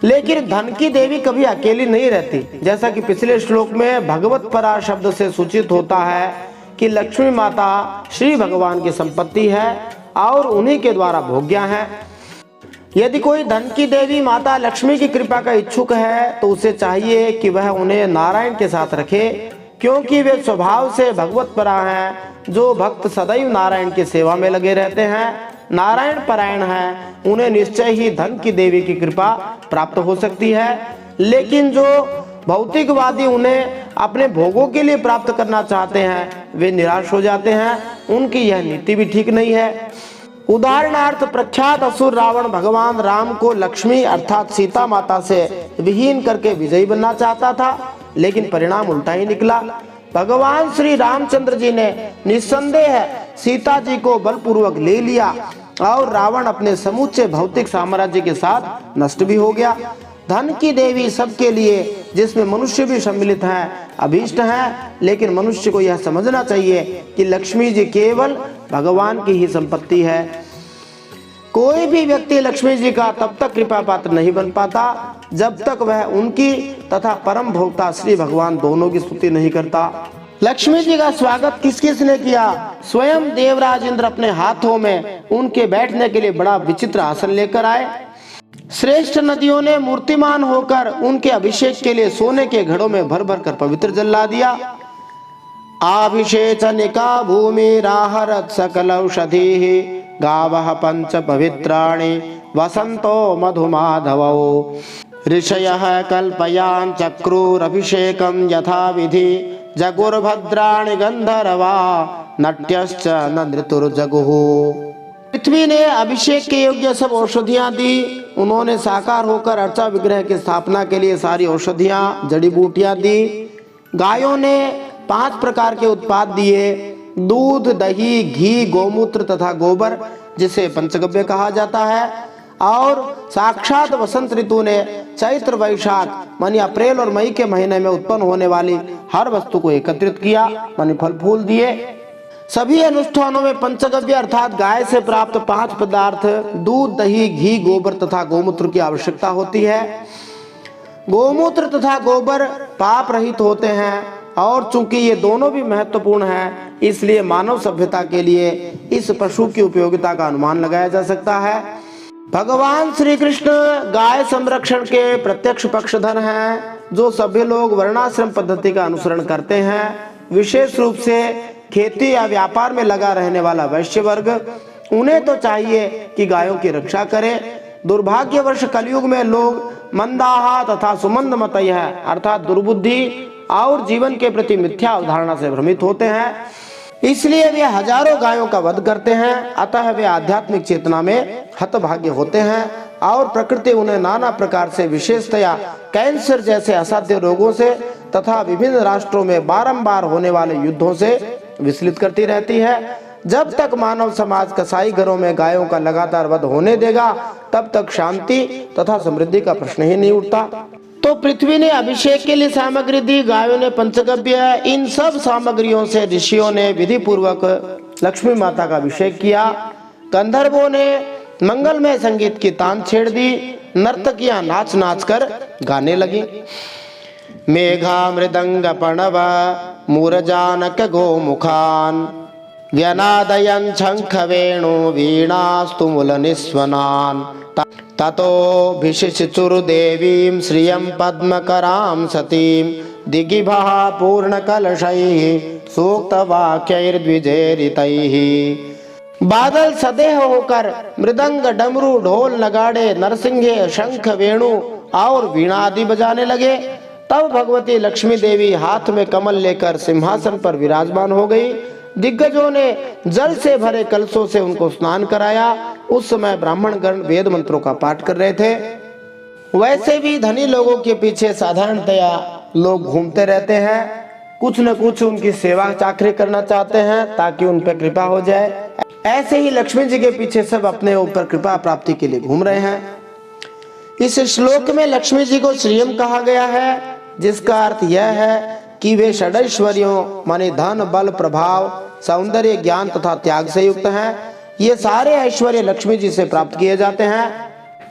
लेकिन धन की देवी कभी अकेली नहीं रहती, जैसा कि पिछले श्लोक में भगवत परा शब्द से सूचित होता है कि लक्ष्मी माता श्री भगवान की संपत्ति है और उन्हीं के द्वारा भोग्या है। यदि कोई धन की देवी माता लक्ष्मी की कृपा का इच्छुक है तो उसे चाहिए कि वह उन्हें नारायण के साथ रखे, क्योंकि वे स्वभाव से भगवत परा हैं। जो भक्त सदैव नारायण की सेवा में लगे रहते हैं, नारायण परायण हैं, उन्हें निश्चय ही धन की देवी की कृपा प्राप्त हो सकती है। लेकिन जो भौतिकवादी उन्हें अपने भोगों के लिए प्राप्त करना चाहते हैं, वे निराश हो जाते हैं। उनकी यह नीति भी ठीक नहीं है। उदाहरणार्थ प्रख्यात असुर रावण भगवान राम को लक्ष्मी अर्थात सीता माता से विहीन करके विजयी बनना चाहता था, लेकिन परिणाम उल्टा ही निकला। भगवान श्री रामचंद्र जी ने निस्संदेह सीता जी को बलपूर्वक ले लिया और रावण अपने समूचे भौतिक साम्राज्य के साथ नष्ट भी हो गया। धन की देवी सबके लिए, जिसमें मनुष्य भी सम्मिलित हैं, अभीष्ट हैं, लेकिन मनुष्य को यह समझना चाहिए कि लक्ष्मी जी केवल भगवान की ही संपत्ति है। कोई भी व्यक्ति लक्ष्मी जी का तब तक कृपा पात्र नहीं बन पाता जब तक वह उनकी तथा परम भोक्ता श्री भगवान दोनों की स्तुति नहीं करता। लक्ष्मी जी का स्वागत किस किस ने किया? स्वयं देवराज इंद्र अपने हाथों में उनके बैठने के लिए बड़ा विचित्र आसन लेकर आए। श्रेष्ठ नदियों ने मूर्तिमान होकर उनके अभिषेक के लिए सोने के घड़ों में भर भर कर पवित्र जल ला दिया। अभिषेचनिका भूमि राहरत सकल औषधि गावः पंच पवित्राणि वसंतो मधुमाधवौ ऋषयः कल्पयान् चक्रुरभिषेकं यथा विधि जगुर्भद्राणि गंधर्वा नट्यश्च नृतुर्जगुः। पृथ्वी ने अभिषेक के योग्य सब औषधियां दी। उन्होंने साकार होकर अर्चा विग्रह की स्थापना के लिए सारी औषधियां जड़ी बूटियां दी। गायों ने 5 प्रकार के उत्पाद दिए, दूध, दही, घी, गोमूत्र तथा गोबर, जिसे पंचगव्य कहा जाता है। और साक्षात वसंत ऋतु ने चैत्र वैशाख मानी अप्रैल और मई के महीने में उत्पन्न होने वाली हर वस्तु को एकत्रित किया, मानी फल फूल दिए। सभी अनुष्ठानों में पंचगव्य अर्थात गाय से प्राप्त 5 पदार्थ दूध, दही, घी, गोबर तथा गोमूत्र की आवश्यकता होती है। गोमूत्र तथा गोबर पाप रहित होते हैं और चूंकि ये दोनों भी महत्वपूर्ण हैं, इसलिए मानव सभ्यता के लिए इस पशु की उपयोगिता का अनुमान लगाया जा सकता है। भगवान श्री कृष्ण गाय संरक्षण के प्रत्यक्ष पक्षधर हैं। जो सभी लोग वर्णाश्रम पद्धति का अनुसरण करते हैं, विशेष रूप से खेती या व्यापार में लगा रहने वाला वैश्य वर्ग, उन्हें तो चाहिए कि गायों की रक्षा करें। दुर्भाग्यवश कलयुग में लोग मंदाहा तथा सुमंद मतय है अर्थात दुर्बुद्धि और जीवन के प्रति मिथ्या अवधारणा से भ्रमित होते हैं, इसलिए वे हजारों गायों का वध करते हैं। अतः वे आध्यात्मिक चेतना में हतभाग्य होते हैं और प्रकृति उन्हें नाना प्रकार से, विशेषतया कैंसर जैसे असाध्य रोगों से तथा विभिन्न राष्ट्रों में बारंबार होने वाले युद्धों से विचलित करती रहती है। जब तक मानव समाज कसाई घरों में गायों का लगातार वध होने देगा, तब तक शांति तथा समृद्धि का प्रश्न ही नहीं उठता। तो पृथ्वी ने अभिषेक के लिए सामग्री दी, गायों ने पंचगव्य, इन सब सामग्रियों से ऋषियों ने विधि पूर्वक लक्ष्मी माता का अभिषेक किया। गंधर्वों ने मंगलमय संगीत की तान छेड़ दी। नर्तकियां नाच नाच कर गाने लगी। मेघा मृदंग प्रणव मूरजानक गोमुखान व्यनादयन् शंख वेणु वीणास्तुमुल निस्वनान् ततो भिषिचुर्देवीं श्रियं पद्मकरां सतीं दिगिभः पूर्णकलशैः सूक्तवाक्यैर्द्विजेरितैः। बादल सदेह होकर मृदंग, डमरू, ढोल, नगाड़े, नरसिंहे, शंख, वेणु और वीणा आदि बजाने लगे। तब भगवती लक्ष्मी देवी हाथ में कमल लेकर सिंहासन पर विराजमान हो गई। दिग्गजों ने जल से भरे कलशों से उनको स्नान कराया। उस समय ब्राह्मण गण वेद मंत्रों का पाठ कर रहे थे। वैसे भी धनी लोगों के पीछे साधारणतया लोग घूमते रहते हैं, कुछ न कुछ उनकी सेवा चाकरी करना चाहते हैं ताकि उन पर कृपा हो जाए। ऐसे ही लक्ष्मी जी के पीछे सब अपने ऊपर कृपा प्राप्ति के लिए घूम रहे हैं। इस श्लोक में लक्ष्मी जी को श्रियम कहा गया है, जिसका अर्थ यह है कि वे षडैश्वर्यों माने धन, बल, प्रभाव, सौंदर्य, ज्ञान तथा त्याग से युक्त हैं। ये सारे ऐश्वर्य लक्ष्मी जी से प्राप्त किए जाते हैं।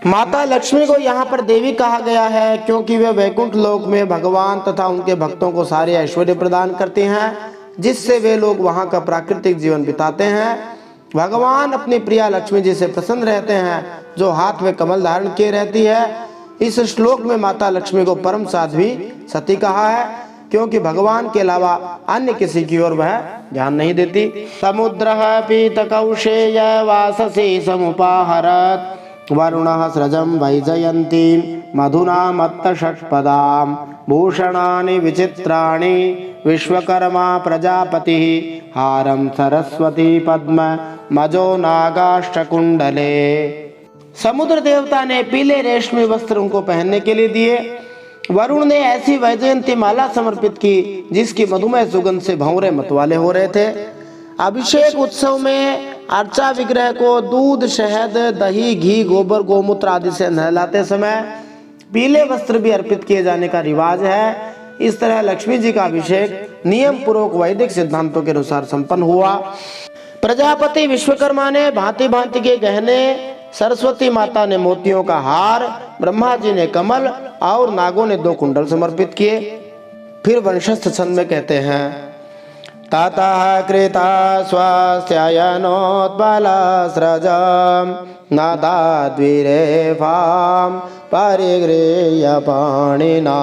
माता लक्ष्मी को यहाँ पर देवी कहा गया है क्योंकि वे वैकुंठ लोक में भगवान तथा उनके भक्तों को सारे ऐश्वर्य प्रदान करती हैं, जिससे वे लोग वहाँ का प्राकृतिक जीवन बिताते हैं। भगवान अपनी प्रिया लक्ष्मी जी से प्रसन्न रहते हैं, जो हाथ में कमल धारण किए रहती है। इस श्लोक में माता लक्ष्मी को परम साध्वी सती कहा है, क्योंकि भगवान के अलावा अन्य किसी की ओर वह ध्यान नहीं देती। समुद्रः पीतकौशेय वाससी समुपाहरत् वरुणः स्रजं वैजयन्तीं मधुना मत्त षट्पदां भूषणानि विचित्राणि विश्वकर्मा प्रजापतिः हारं सरस्वती पद्म मजो नागाष्टकुंडले। समुद्र देवता ने पीले रेशमी वस्त्र उनको पहनने के लिए दिए। वरुण ने ऐसी वैजयंती माला समर्पित की जिसकी मधुमेह सुगंध से भंवरे मतवाले हो रहे थे। अभिषेक उत्सव में अर्चा विग्रह को दूध, शहद, दही, घी, गोबर, गोमूत्र आदि से नहलाते समय पीले वस्त्र भी अर्पित किए जाने का रिवाज है। इस तरह लक्ष्मी जी का अभिषेक नियम पूर्वक वैदिक सिद्धांतों के अनुसार संपन्न हुआ। प्रजापति विश्वकर्मा ने भांति भांति के गहने, सरस्वती माता ने मोतियों का हार, ब्रह्मा जी ने कमल और नागों ने 2 कुंडल समर्पित किए। फिर वंशस्थ छंद में कहते हैं, ततः कृता स्वास्यनोत्पलस्रजं नदाद्विरेफां परिगृह्य पाणिना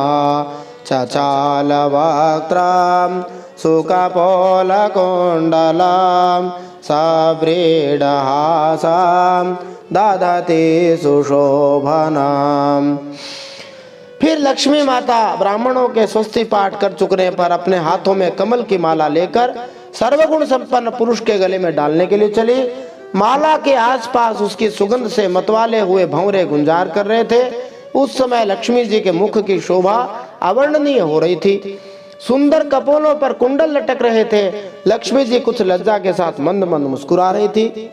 चचालवक्त्रां सुकपोलकुण्डलां सव्रीडहासां दधति सुशोभनाम्। फिर लक्ष्मी माता ब्राह्मणों के स्वस्ति पाठ कर चुकने पर अपने हाथों में कमल की माला लेकर सर्वगुण संपन्न पुरुष के गले में डालने के लिए चली। माला के आसपास उसकी सुगंध से मतवाले हुए भंवरे गुंजार कर रहे थे। उस समय लक्ष्मी जी के मुख की शोभा अवर्णनीय हो रही थी। सुंदर कपोलों पर कुंडल लटक रहे थे। लक्ष्मी जी कुछ लज्जा के साथ मंद मंद मुस्कुरा रही थी।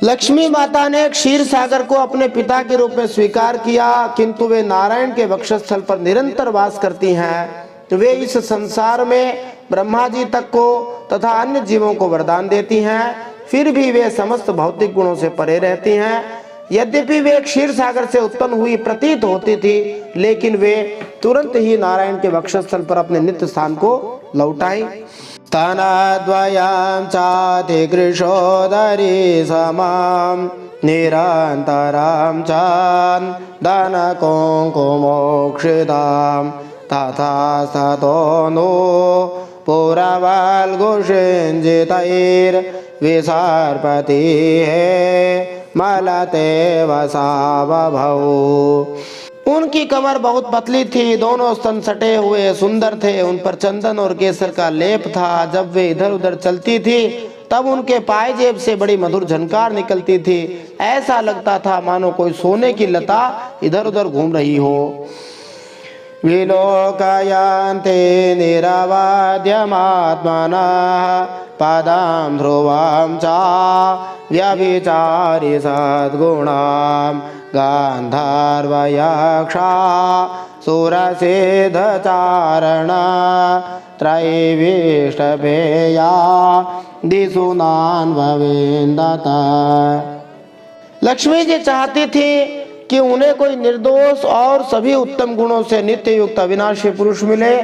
लक्ष्मी माता ने क्षीर सागर को अपने पिता के रूप में स्वीकार किया, किंतु वे नारायण के वक्षस्थल पर निरंतर वास करती हैं। वे इस संसार में ब्रह्मा जी तक को तथा अन्य जीवों को वरदान देती हैं, फिर भी वे समस्त भौतिक गुणों से परे रहती हैं। यद्यपि वे क्षीर सागर से उत्पन्न हुई प्रतीत होती थी, लेकिन वे तुरंत ही नारायण के वक्षस्थल पर अपने नित्य स्थान को लौटाई। स्तनद्वयं चातिकृशोदरी समां निरन्तरं चन्दनकुङ्कुमोक्षितां तथा सतो नो पुरवल्गुषिञ्जितैर्विसर्पतिः मलते वसावभौ। उनकी कमर बहुत पतली थी, दोनों स्तन सटे हुए सुंदर थे, उन पर चंदन और केसर का लेप था। जब वे इधर उधर चलती थी तब उनके पायजेब से बड़ी मधुर झनकार निकलती थी। ऐसा लगता था मानो कोई सोने की लता इधर उधर घूम रही हो। विलोकयन्ते निरवध्यमात्मनः पदं ध्रुवं च व्यभिचारि सद्गुणां गान्धर्वयक्षा सुरसिद्धचारणा त्रैविष्टभेया दिशुनान्वविन्दता। लक्ष्मी जी चाहती थी कि उन्हें कोई निर्दोष और सभी उत्तम गुणों से नित्य युक्त अविनाशी पुरुष मिले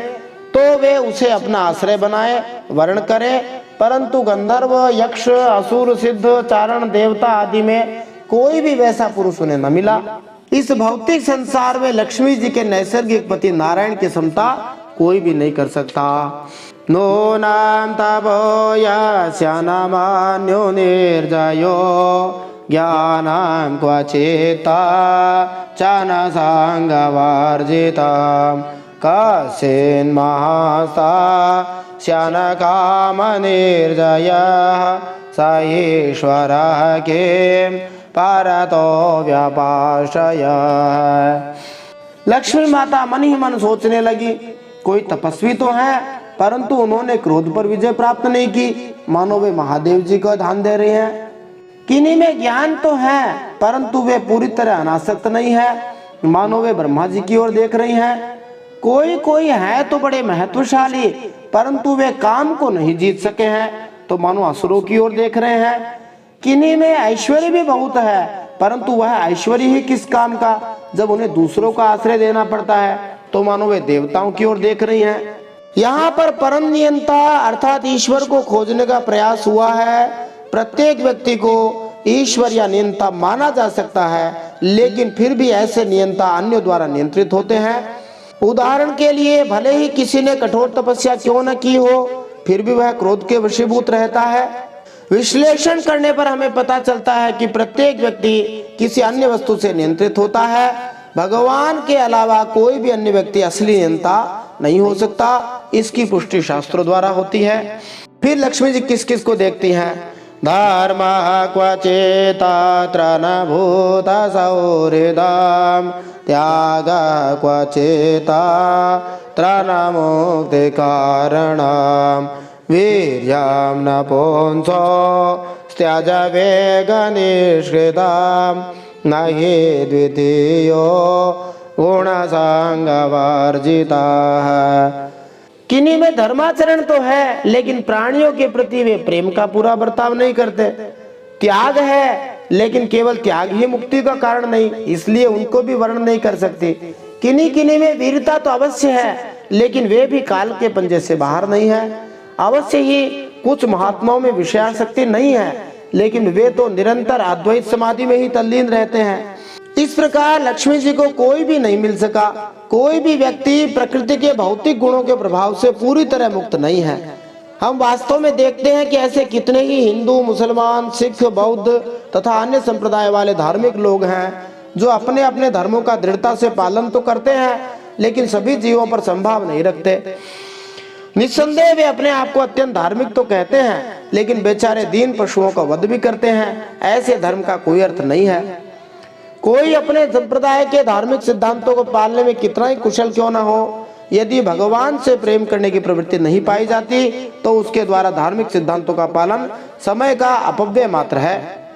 तो वे उसे अपना आश्रय बनाए, वर्ण करें, परंतु गंधर्व, यक्ष, असुर, सिद्ध, चारण, देवता आदि में कोई भी वैसा पुरुष उन्हें न मिला। इस भौतिक संसार में लक्ष्मी जी के नैसर्गिक पति नारायण की समता कोई भी नहीं कर सकता। नूनां तपो यस्य न मान्यो निर्जयो ज्ञानं क्वचित्ता च न संगवर्जितं कश्चिन्महसा श्यन कामनिर्जयः स ईश्वरः किं परतो व्यपाश्रयः। लक्ष्मी माता मन ही मन सोचने लगी, कोई तपस्वी तो है परंतु उन्होंने क्रोध पर विजय प्राप्त नहीं की, मानो वे महादेव जी को ध्यान दे रहे हैं। किन्हीं में ज्ञान तो है परंतु वे पूरी तरह अनासक्त नहीं है, मानो वे ब्रह्मा जी की ओर देख रही हैं। कोई कोई है तो बड़े महत्वशाली, परंतु वे काम को नहीं जीत सके हैं, तो मानो असुरों की ओर देख रहे हैं। किन्हीं में ऐश्वर्य भी बहुत है, परंतु वह ऐश्वर्य ही किस काम का, जब उन्हें दूसरों का आश्रय देना पड़ता है, तो मानो वे देवताओं की ओर देख रही हैं। यहाँ पर परम नियंता अर्थात ईश्वर को खोजने का प्रयास हुआ है। प्रत्येक व्यक्ति को ईश्वर या नियंता माना जा सकता है, लेकिन फिर भी ऐसे नियंता अन्यों द्वारा नियंत्रित होते हैं। उदाहरण के लिए, भले ही किसी ने कठोर तपस्या क्यों न की हो, फिर भी वह क्रोध के वशीभूत रहता है। विश्लेषण करने पर हमें पता चलता है कि प्रत्येक व्यक्ति किसी अन्य वस्तु से नियंत्रित होता है। भगवान के अलावा कोई भी अन्य व्यक्ति असली नियंता नहीं हो सकता। इसकी पुष्टि शास्त्रों द्वारा होती है। फिर लक्ष्मी जी किस किस को देखती हैं? धर्म क्वचेतात्र न भूत सौहृदम त्याग क्वचेता त्र मुक्ति कारणम वीर्यं न पुंसो त्यज वेग निष्कृतम न हि द्वितीयो गुण संग वर्जिता। किन्हीं में धर्माचरण तो है, लेकिन प्राणियों के प्रति वे प्रेम का पूरा बर्ताव नहीं करते। त्याग है, लेकिन केवल त्याग ही मुक्ति का कारण नहीं, इसलिए उनको भी वर्णन नहीं कर सकती। किन्हीं किन्हीं में वीरता तो अवश्य है, लेकिन वे भी काल के पंजे से बाहर नहीं है। अवश्य ही कुछ महात्माओं में विषयासक्ति नहीं है, लेकिन वे तो निरंतर अद्वैत समाधि में ही तल्लीन रहते हैं। इस प्रकार लक्ष्मी जी को कोई भी नहीं मिल सका। कोई भी व्यक्ति प्रकृति के भौतिक गुणों के प्रभाव से पूरी तरह मुक्त नहीं है। हम वास्तव में देखते हैं कि ऐसे कितने ही हिंदू, मुसलमान, सिख, बौद्ध तथा अन्य संप्रदाय वाले धार्मिक लोग हैं जो अपने अपने धर्मों का दृढ़ता से पालन तो करते हैं, लेकिन सभी जीवों पर संभाव नहीं रखते। निस्संदेह वे अपने आप को अत्यंत धार्मिक तो कहते हैं, लेकिन बेचारे दीन पशुओं का वध भी करते हैं। ऐसे धर्म का कोई अर्थ नहीं है। कोई अपने संप्रदाय के धार्मिक सिद्धांतों को पालने में कितना ही कुशल क्यों न हो, यदि भगवान से प्रेम करने की प्रवृत्ति नहीं पाई जाती, तो उसके द्वारा धार्मिक सिद्धांतों का पालन समय का अपव्यय मात्र है।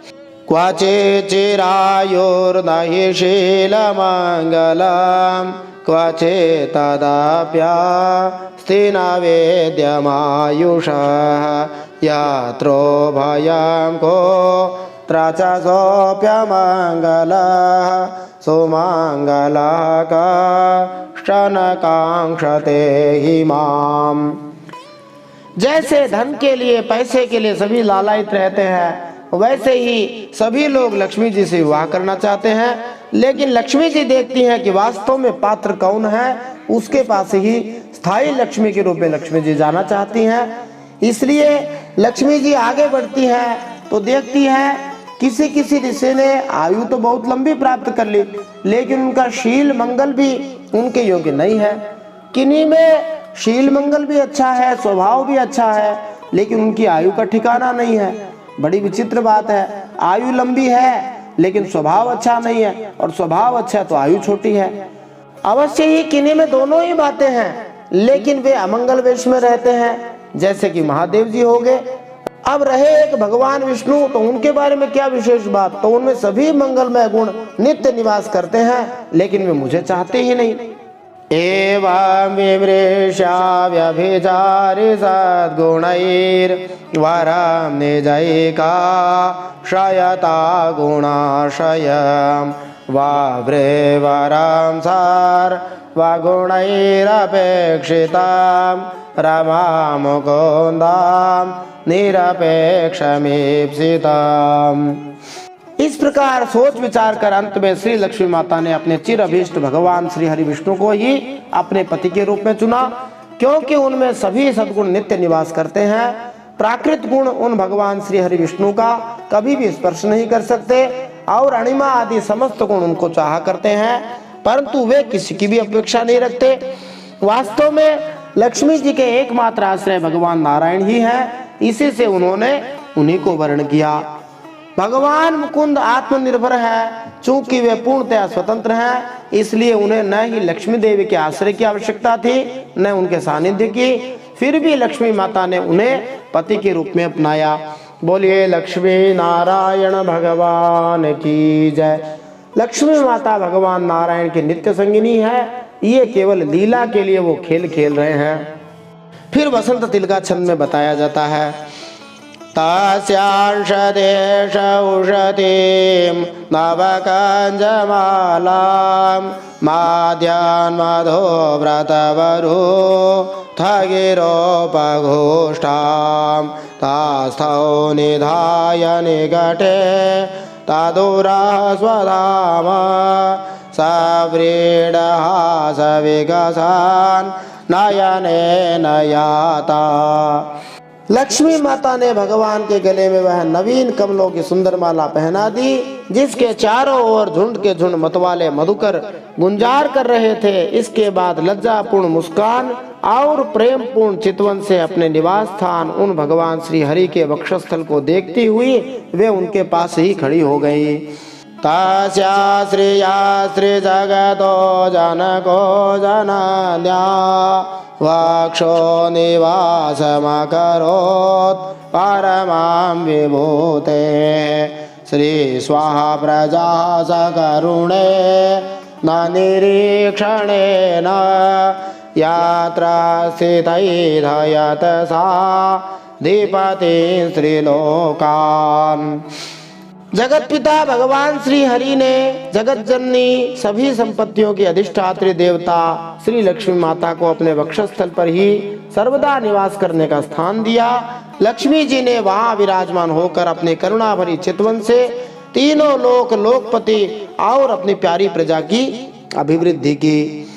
क्वचे चिरायुर्नहि शीलमंगलम क्वचे तदाप्यस्ति न वेद्यमायुषः यत्रो भयं को त्राचसोऽप्यमङ्गलः सुमङ्गलः कश्चन कांक्षते हि माम्। जैसे धन के लिए, पैसे के लिए सभी लालायित रहते हैं, वैसे ही सभी लोग लक्ष्मी जी से विवाह करना चाहते हैं, लेकिन लक्ष्मी जी देखती हैं कि वास्तव में पात्र कौन है, उसके पास ही स्थायी लक्ष्मी के रूप में लक्ष्मी जी जाना चाहती हैं। इसलिए लक्ष्मी जी आगे बढ़ती हैं तो देखती हैं किसी किसी ऋषि ने आयु तो बहुत लंबी प्राप्त कर ली, लेकिन उनका शील मंगल भी उनके योग्य नहीं है। किन्हीं में शील मंगल भी अच्छा है, स्वभाव भी अच्छा है, लेकिन उनकी आयु का ठिकाना नहीं है। बड़ी विचित्र बात है, आयु लंबी है लेकिन स्वभाव अच्छा नहीं है, और स्वभाव अच्छा है तो आयु छोटी है। अवश्य ही किन्हीं में दोनों ही बातें हैं, लेकिन वे अमंगल वेश में रहते हैं, जैसे कि महादेव जी हो गए। अब रहे एक भगवान विष्णु, तो उनके बारे में क्या विशेष बात, तो उनमें सभी मंगलमय गुण नित्य निवास करते हैं, लेकिन वे मुझे चाहते ही नहीं। एवं विमृश्या व्यभिचारि सद्गुणैर्वरं निजैका शयता गुणाशयं वाव्रेवरं सर्वगुणैरपेक्षितां रमा मुकुन्दां निरपेक्षमीप्सिताम्। इस प्रकार सोच विचार कर अंत में श्री लक्ष्मी माता ने अपने चिर अभीष्ट भगवान श्री हरि विष्णु को ही अपने पति के रूप में चुना, क्योंकि उनमें सभी सद्गुण नित्य निवास करते हैं। प्राकृत गुण उन भगवान श्री हरि विष्णु का कभी भी स्पर्श नहीं कर सकते, और अणिमा आदि समस्त गुण उनको चाहा करते हैं, परंतु वे किसी की भी अपेक्षा नहीं रखते। वास्तव में लक्ष्मी जी के एकमात्र आश्रय भगवान नारायण ही हैं, इसी से उन्होंने उन्हीं को वर्ण किया। भगवान मुकुंद आत्मनिर्भर है, चूंकि वे पूर्णतया स्वतंत्र हैं, इसलिए उन्हें न ही लक्ष्मी देवी के आश्रय की आवश्यकता थी, न उनके सानिध्य की। फिर भी लक्ष्मी माता ने उन्हें पति के रूप में अपनाया। बोलिए लक्ष्मी नारायण भगवान की जय। लक्ष्मी माता भगवान नारायण की नित्य संगिनी है, ये केवल लीला के लिए वो खेल खेल रहे हैं। फिर वसंत तिलका छंद में बताया जाता है, तास्यांश देश उषतीं नवकंजमालां माद्यान् मधो व्रतवरु थगिरोपघोष्ठां तास्थौ निधाय निकटे तदुरः स्वधाम सव्रीडहास विकसान् नयने नयाता। लक्ष्मी माता ने भगवान के गले में वह नवीन कमलों की सुंदर माला पहना दी, जिसके चारों ओर झुंड के झुंड मतवाले मधुकर गुंजार कर रहे थे। इसके बाद लज्जापूर्ण मुस्कान और प्रेम पूर्ण चितवन से अपने निवास स्थान उन भगवान श्री हरि के वक्षस्थल को देखती हुई वे उनके पास ही खड़ी हो गई। तस्या श्रिया श्री जगतो जनको जनन्या वक्षो निवासमकरोत् परमां विभूते श्री स्वाहा प्रजा सकरुणे न निरीक्षणेन यत्र स्थितैर्धयत सा धीपति श्रीलोकान्। जगत पिता भगवान श्री हरि ने जगत जननी सभी संपत्तियों की अधिष्ठात्री देवता श्री लक्ष्मी माता को अपने वक्षस्थल पर ही सर्वदा निवास करने का स्थान दिया। लक्ष्मी जी ने वहां विराजमान होकर अपने करुणा भरी चितवन से तीनों लोक लोकपति और अपनी प्यारी प्रजा की अभिवृद्धि की।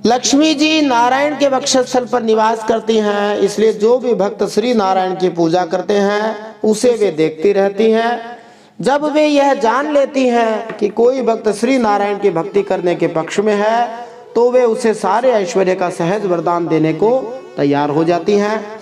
लक्ष्मी जी नारायण के वक्षस्थल पर निवास करती हैं, इसलिए जो भी भक्त श्री नारायण की पूजा करते हैं उसे वे देखती रहती हैं। जब वे यह जान लेती हैं कि कोई भक्त श्री नारायण की भक्ति करने के पक्ष में है तो वे उसे सारे ऐश्वर्य का सहज वरदान देने को तैयार हो जाती हैं।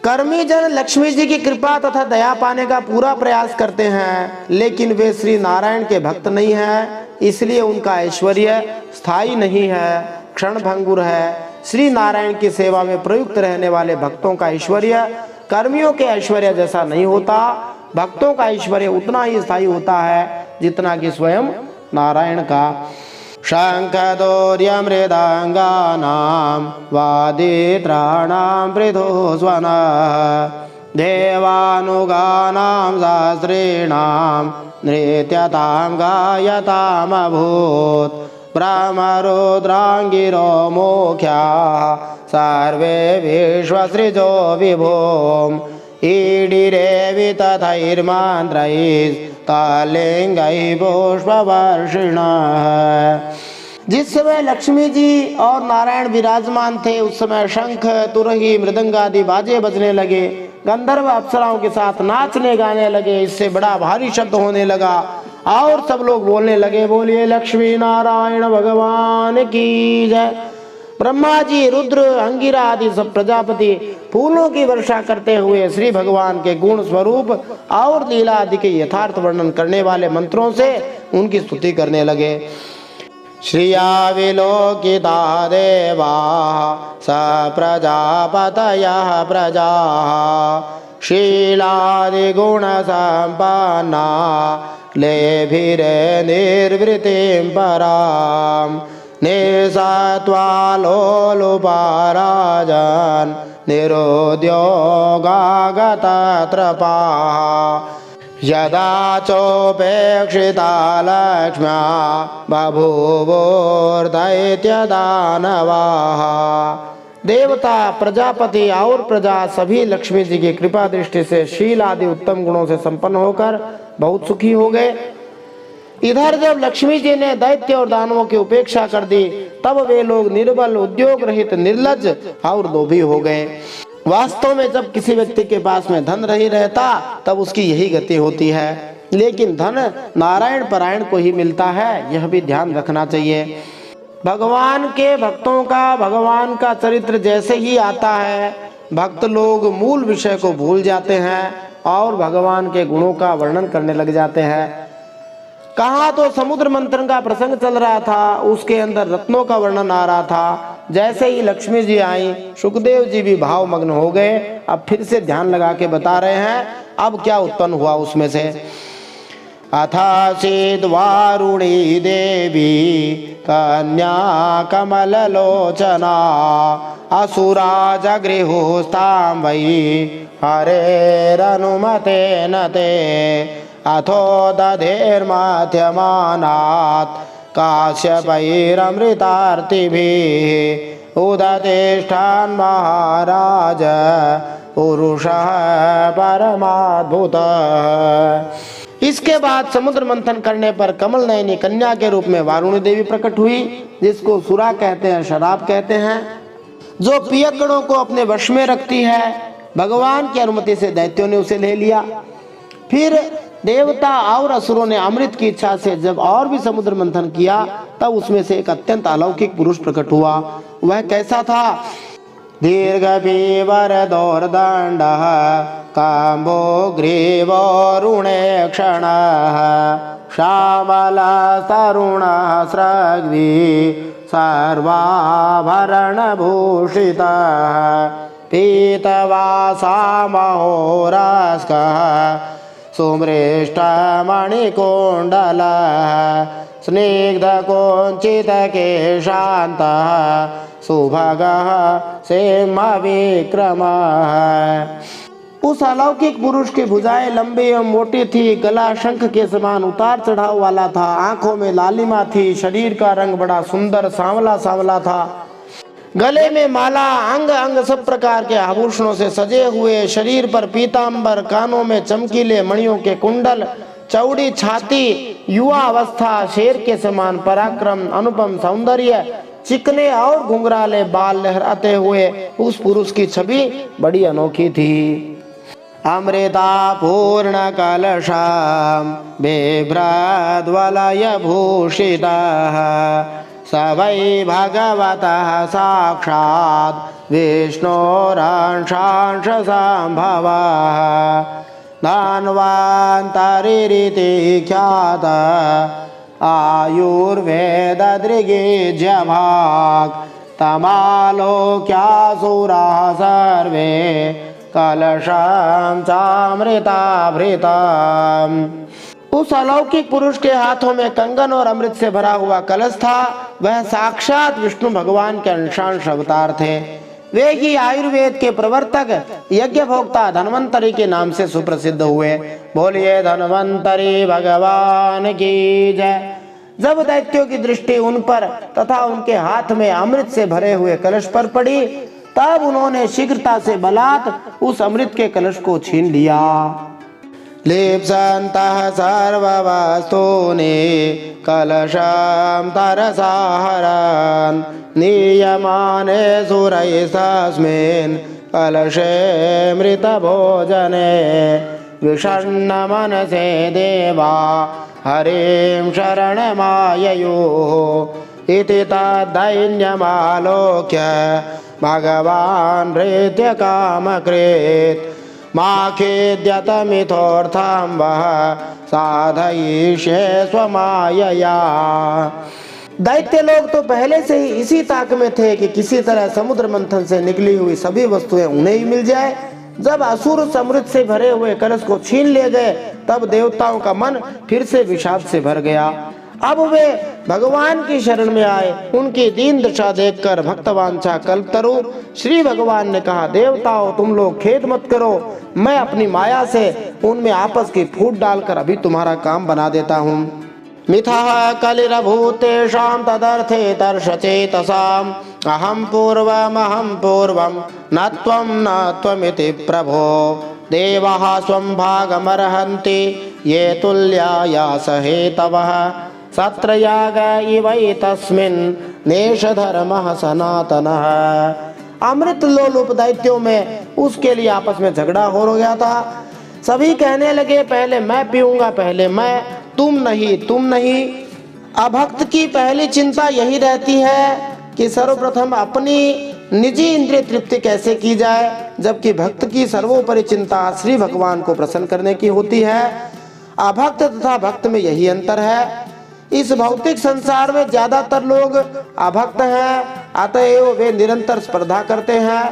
कर्मी जन लक्ष्मी जी की कृपा तथा दया पाने का पूरा प्रयास करते हैं, लेकिन वे श्री नारायण के भक्त नहीं हैं, इसलिए उनका ऐश्वर्य स्थायी नहीं है, क्षण भंगुर है। श्री नारायण की सेवा में प्रयुक्त रहने वाले भक्तों का ऐश्वर्य कर्मियों के ऐश्वर्य जैसा नहीं होता। भक्तों का ऐश्वर्य उतना ही स्थायी होता है जितना कि स्वयं नारायण का। शंखदौर्य मृदंगानां वादित्राणां पृथुस्वनः देवानुगानां शास्त्रीणां नृत्यतां गायताम् अभूत् ब्रह्मरुद्राङ्गिरो मुख्याः सर्वे विश्वसृजो विभुम् ईडिरे तथैर्मन्त्रैस्तालिङ्गैः पुष्पवर्षिणः। जिस समय लक्ष्मी जी और नारायण विराजमान थे उस समय शंख तुरही मृदंग आदि बाजे बजने लगे, गंधर्व अप्सराओं के साथ नाचने गाने लगे। इससे बड़ा भारी शब्द होने लगा और सब लोग बोलने लगे, बोलिए लक्ष्मी नारायण भगवान की जय। ब्रह्मा जी, रुद्र, अंगिरा आदि सब प्रजापति फूलों की वर्षा करते हुए श्री भगवान के गुण स्वरूप और लीला आदि के यथार्थ वर्णन करने वाले मंत्रों से उनकी स्तुति करने लगे। श्रिया विलोकिता देवा स प्रजापतयः प्रजा शीलादि गुण संपन्ना लेभिरे निर्वृतिं पराम् निसत्त्वालोलुपाराजन् निरुद्योगागतत्रपाः यदा चोपेक्षिता लक्ष्म्या बभूवोर्दैत्यदानवाः। देवता, प्रजापति और प्रजा सभी लक्ष्मी जी की कृपा दृष्टि से शील आदि उत्तम गुणों से संपन्न होकर बहुत सुखी हो गए। इधर जब लक्ष्मी जी ने दैत्य और दानवों की उपेक्षा कर दी तब वे लोग निर्बल, उद्योग रहित, निर्लज्ज और लोभी हो गए। वास्तव में जब किसी व्यक्ति के पास में धन नहीं रहता तब उसकी यही गति होती है, लेकिन धन नारायण परायण को ही मिलता है, यह भी ध्यान रखना चाहिए। भगवान के भक्तों का भगवान का चरित्र जैसे ही आता है भक्त लोग मूल विषय को भूल जाते हैं और भगवान के गुणों का वर्णन करने लग जाते हैं। कहाँ तो समुद्र मंथन का प्रसंग चल रहा था, उसके अंदर रत्नों का वर्णन आ रहा था। जैसे ही लक्ष्मी जी आई सुखदेव जी भी भावमग्न हो गए। अब फिर से ध्यान लगा के बता रहे हैं अब क्या उत्पन्न हुआ उसमें से। अथासीद्वारुणी देवी कन्या कमललोचना असुरा जगृहुस्तां वै हरेरनुमतेन ते अथो दधेर्मध्यमानात् काश्यपैरमृतार्तिभिः उदतिष्ठान् महाराज पुरुषः परमाद्भुतः। इसके बाद समुद्र मंथन करने पर कमल नयनी कन्या के रूप में वारुणी देवी प्रकट हुई, जिसको सुरा कहते हैं, शराब कहते हैं, जो पियक्कड़ों को अपने वश में रखती है। भगवान की अनुमति से दैत्यों ने उसे ले लिया। फिर देवता और असुरों ने अमृत की इच्छा से जब और भी समुद्र मंथन किया, तब उसमें से एक अत्यंत अलौकिक पुरुष प्रकट हुआ। वह कैसा था? दीर्घ पीवर दौर्दंड काम्बो ग्रीवोरुणे क्षण श्यामल तरुण स्रग्वी सर्वाभरण भूषित पीतवासा महोरस्कः सुमृष्ट मणिकुण्डल स्निग्ध कुञ्चित केशान्तः सुभगः सिंहविक्रमः। उस अलौकिक पुरुष की भुजाएं लंबी एवं मोटी थी, गला शंख के समान उतार चढ़ाव वाला था, आंखों में लालिमा थी, शरीर का रंग बड़ा सुंदर सांवला सांवला था, गले में माला, अंग अंग सब प्रकार के आभूषणों से सजे हुए, शरीर पर पीतांबर, कानों में चमकीले मणियों के कुंडल, चौड़ी छाती, युवा अवस्था, शेर के समान पराक्रम, अनुपम सौंदर्य, चिकने और घुंघराले बाल लहराते हुए उस पुरुष की छवि बड़ी अनोखी थी। अमृता पूर्ण कलशम बिभ्रद्वलय भूषितः स वै भगवतः साक्षात् विष्णोरंशांश संभवः धन्वन्तरिरिति ख्यातः आयुर्वेद दृग्जभाग तमालोक्यासुराः सर्वे कलशं चामृताभृतम्। उस अलौकिक पुरुष के हाथों में कंगन और अमृत से भरा हुआ कलश था। वह साक्षात विष्णु भगवान के अंशांश अवतार थे। वे ही आयुर्वेद के प्रवर्तक, यज्ञ भोक्ता धन्वंतरी के नाम से सुप्रसिद्ध हुए। बोलिए धन्वंतरी भगवान की जय। जब दैत्यों की दृष्टि उन पर तथा उनके हाथ में अमृत से भरे हुए कलश पर पड़ी, तब उन्होंने शीघ्रता से बलात् उस अमृत के कलश को छीन लिया। लिप्सन्तः सर्ववस्तूनि कलशं तरसा हरन् नीयमाने सुरैस्तस्मिन् कलशे मृतभोजने विषण्ण मनसे देवा हरिं शरणमाययुः इति तद्दैन्यमालोक्य भगवान् हृद्य कामकृत् माखेद्यतमिथोऽर्थं वः साधयिष्ये स्वमायया। दैत्य लोग तो पहले से ही इसी ताक में थे कि किसी तरह समुद्र मंथन से निकली हुई सभी वस्तुएं उन्हें ही मिल जाए। जब असुर अमृत से भरे हुए कलश को छीन ले गए, तब देवताओं का मन फिर से विषाद से भर गया। अब वे भगवान की शरण में आए। उनकी दीन दशा देखकर भक्तवांछा कल्पतरु श्री भगवान ने कहा, देवताओं तुम लोग खेद मत करो, मैं अपनी माया से उनमें आपस की फूट डालकर अभी तुम्हारा काम बना देता हूँ। मिथः कलिरभूतेषां तदर्थे तर्षचेतसाम् अहं पूर्वं न त्वमिति प्रभो देवाः स्वं भागमर्हन्ति ये तुल्याया सहेतवः सत्रयाग इवैतस्मिन् नेषधर्मः सनातनः। अमृत लोलुप दैत्यों में उसके लिए आपस में झगड़ा हो गया था। सभी कहने लगे, पहले मैं पीऊंगा, पहले मैं, तुम नहीं। अभक्त की पहली चिंता यही रहती है कि सर्वप्रथम अपनी निजी इंद्रिय तृप्ति कैसे की जाए, जबकि भक्त की सर्वोपरि चिंता श्री भगवान को प्रसन्न करने की होती है। अभक्त तथा भक्त में यही अंतर है। इस भौतिक संसार में ज्यादातर लोग अभक्त हैं, अतएव वे निरंतर स्पर्धा करते हैं,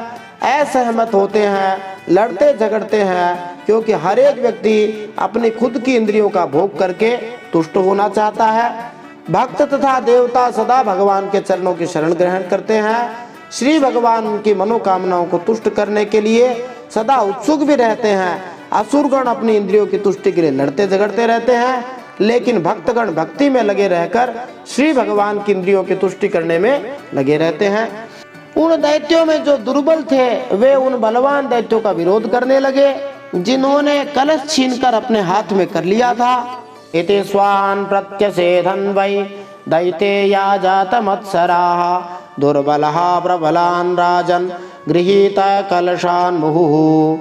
असहमत होते हैं, लड़ते झगड़ते हैं, क्योंकि हर एक व्यक्ति अपनी खुद की इंद्रियों का भोग करके तुष्ट होना चाहता है। भक्त तथा देवता सदा भगवान के चरणों की शरण ग्रहण करते हैं। श्री भगवान उनकी मनोकामनाओं को तुष्ट करने के लिए सदा उत्सुक भी रहते हैं। असुरगण अपनी इंद्रियों की तुष्टि के लिए लड़ते झगड़ते रहते हैं, लेकिन भक्तगण भक्ति में लगे रहकर श्री भगवान की इंद्रियों की तुष्टि करने में लगे रहते हैं। उन दैत्यों में जो दुर्बल थे वे उन बलवान दैत्यों का विरोध करने लगे, जिन्होंने कलश छीनकर अपने हाथ में कर लिया था। इति स्वान् प्रत्यसेधन् वै दैतेया जातमत्सराः दुर्बलः प्रबलान् राजन् गृहीत कलशान् मुहुः।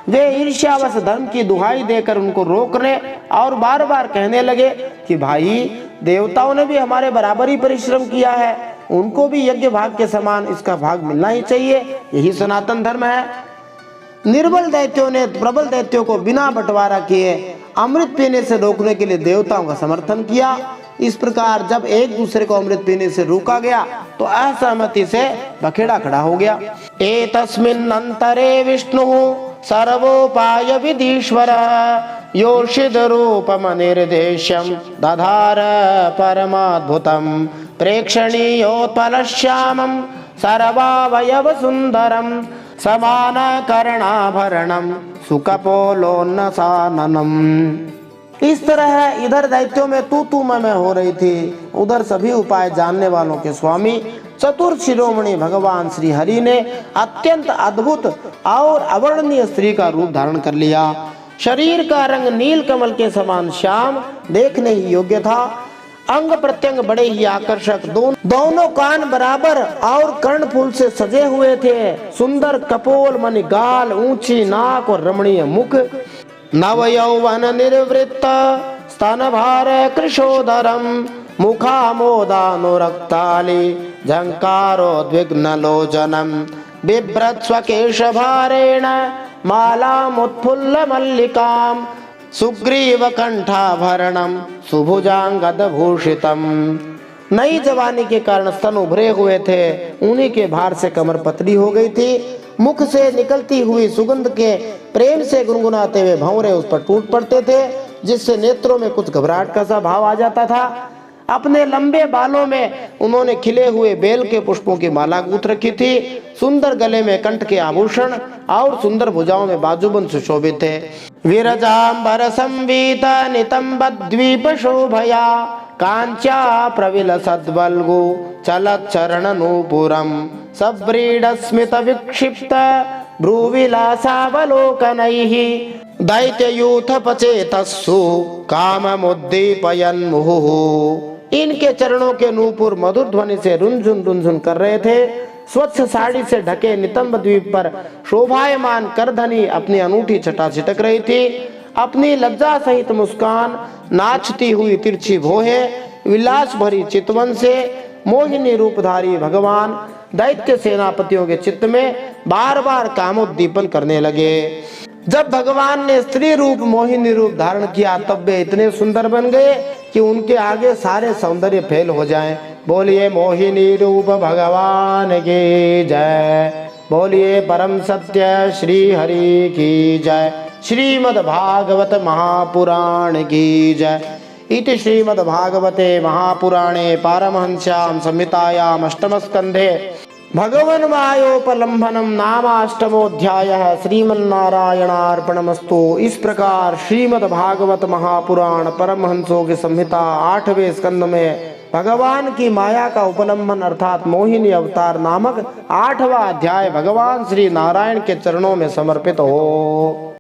वे ईर्ष्यावश धर्म की दुहाई देकर उनको रोकने और बार बार कहने लगे कि भाई, देवताओं ने भी हमारे बराबर ही परिश्रम किया है, उनको भी यज्ञ भाग के समान इसका भाग मिलना ही चाहिए, यही सनातन धर्म है। निर्बल दैत्यों ने प्रबल दैत्यों को बिना बंटवारा किए अमृत पीने से रोकने के लिए देवताओं का समर्थन किया। इस प्रकार जब एक दूसरे को अमृत पीने से रोका गया तो असहमति से बखेड़ा खड़ा हो गया। एतस्मिन् अंतरे विष्णुः सर्वोपाय विधीश्वर योषिद रूपमनिर्देश्यं दधार परमाद्भुतं प्रेक्षणीयोत्पलश्यामं सर्वावयव सुंदरम समान कर्णाभरणम सुकपोलोन्नसाननम। इस तरह इधर दैत्यों में तू मैं हो रही थी, उधर सभी उपाय जानने वालों के स्वामी चतुर शिरोमणि भगवान श्री हरि ने अत्यंत अद्भुत और अवर्णनीय स्त्री का रूप धारण कर लिया। शरीर का रंग नील कमल के समान श्याम, देखने ही योग्य था। अंग प्रत्यंग बड़े ही आकर्षक, दोनों कान बराबर और कर्णफूल से सजे हुए थे। सुंदर कपोल मणि गाल, ऊंची नाक और रमणीय मुख। नव यौवन निर्वृत्त स्तन भार कृशोदरम मुखामोदानुरक्ताली झंकारोद्विग्न लोचनम बिभ्रत स्वकेश भारेण मालामुत्फुल्ल मल्लिकाम सुग्रीव कंठाभरणम सुभुजांगद भूषितम। नई जवानी के कारण स्तन उभरे हुए थे, उन्हीं के भार से कमर पतली हो गई थी। मुख से निकलती हुई सुगंध के प्रेम से गुनगुनाते हुए भंवरे उस पर टूट पड़ते थे, जिससे नेत्रों में कुछ घबराहट का सा भाव आ जाता था। अपने लंबे बालों में उन्होंने खिले हुए बेल के पुष्पों की माला गूंथ रखी थी। सुंदर गले में कंठ के आभूषण और सुंदर भुजाओं में बाजूबंद सुशोभित थे। विरजांबर संवीत नितंब द्वीप शोभया कांचा प्रविल सद्वल्गु चलत चरण नूपुरम सव्रीड स्मित विक्षिप्त भ्रूविलासावलोकनैः दैत्ययूथ पचेतस्सु काममुद्दीपयन् मुहुः। इनके चरणों के नूपुर मधुर ध्वनि से रुनझुन कर रहे थे। स्वच्छ साड़ी से ढके नितंब द्वीप पर शोभायमान करधनी अपनी अनूठी छटा छिटक रही थी। अपनी लज्जा सहित मुस्कान, नाचती हुई तिरछी भौहें, विलास भरी चितवन से मोहिनी रूपधारी भगवान दैत्य सेनापतियों के चित्त में बार बार कामोद्दीपन करने लगे। जब भगवान ने स्त्री रूप मोहिनी रूप धारण किया तब वे इतने सुंदर बन गए कि उनके आगे सारे सौंदर्य फेल हो जाएं। बोलिए मोहिनी रूप भगवान की जय, बोलिए परम सत्य श्री हरि की जय, श्रीमद् भागवत महापुराण की जय। इति श्रीमद् भागवते महापुराणे पारमहंस्यां संहितायाम् अष्टमस्कन्धे भगवन्मायोपलम्भनम नामाष्टमोऽध्यायः श्रीमन्नारायणार्पणमस्तु। इस प्रकार श्रीमद् भागवत महापुराण परमहंसों की संहिता 8वें स्कंद में भगवान की माया का उपलम्भन अर्थात मोहिनी अवतार नामक 8वां अध्याय भगवान श्री नारायण के चरणों में समर्पित हो।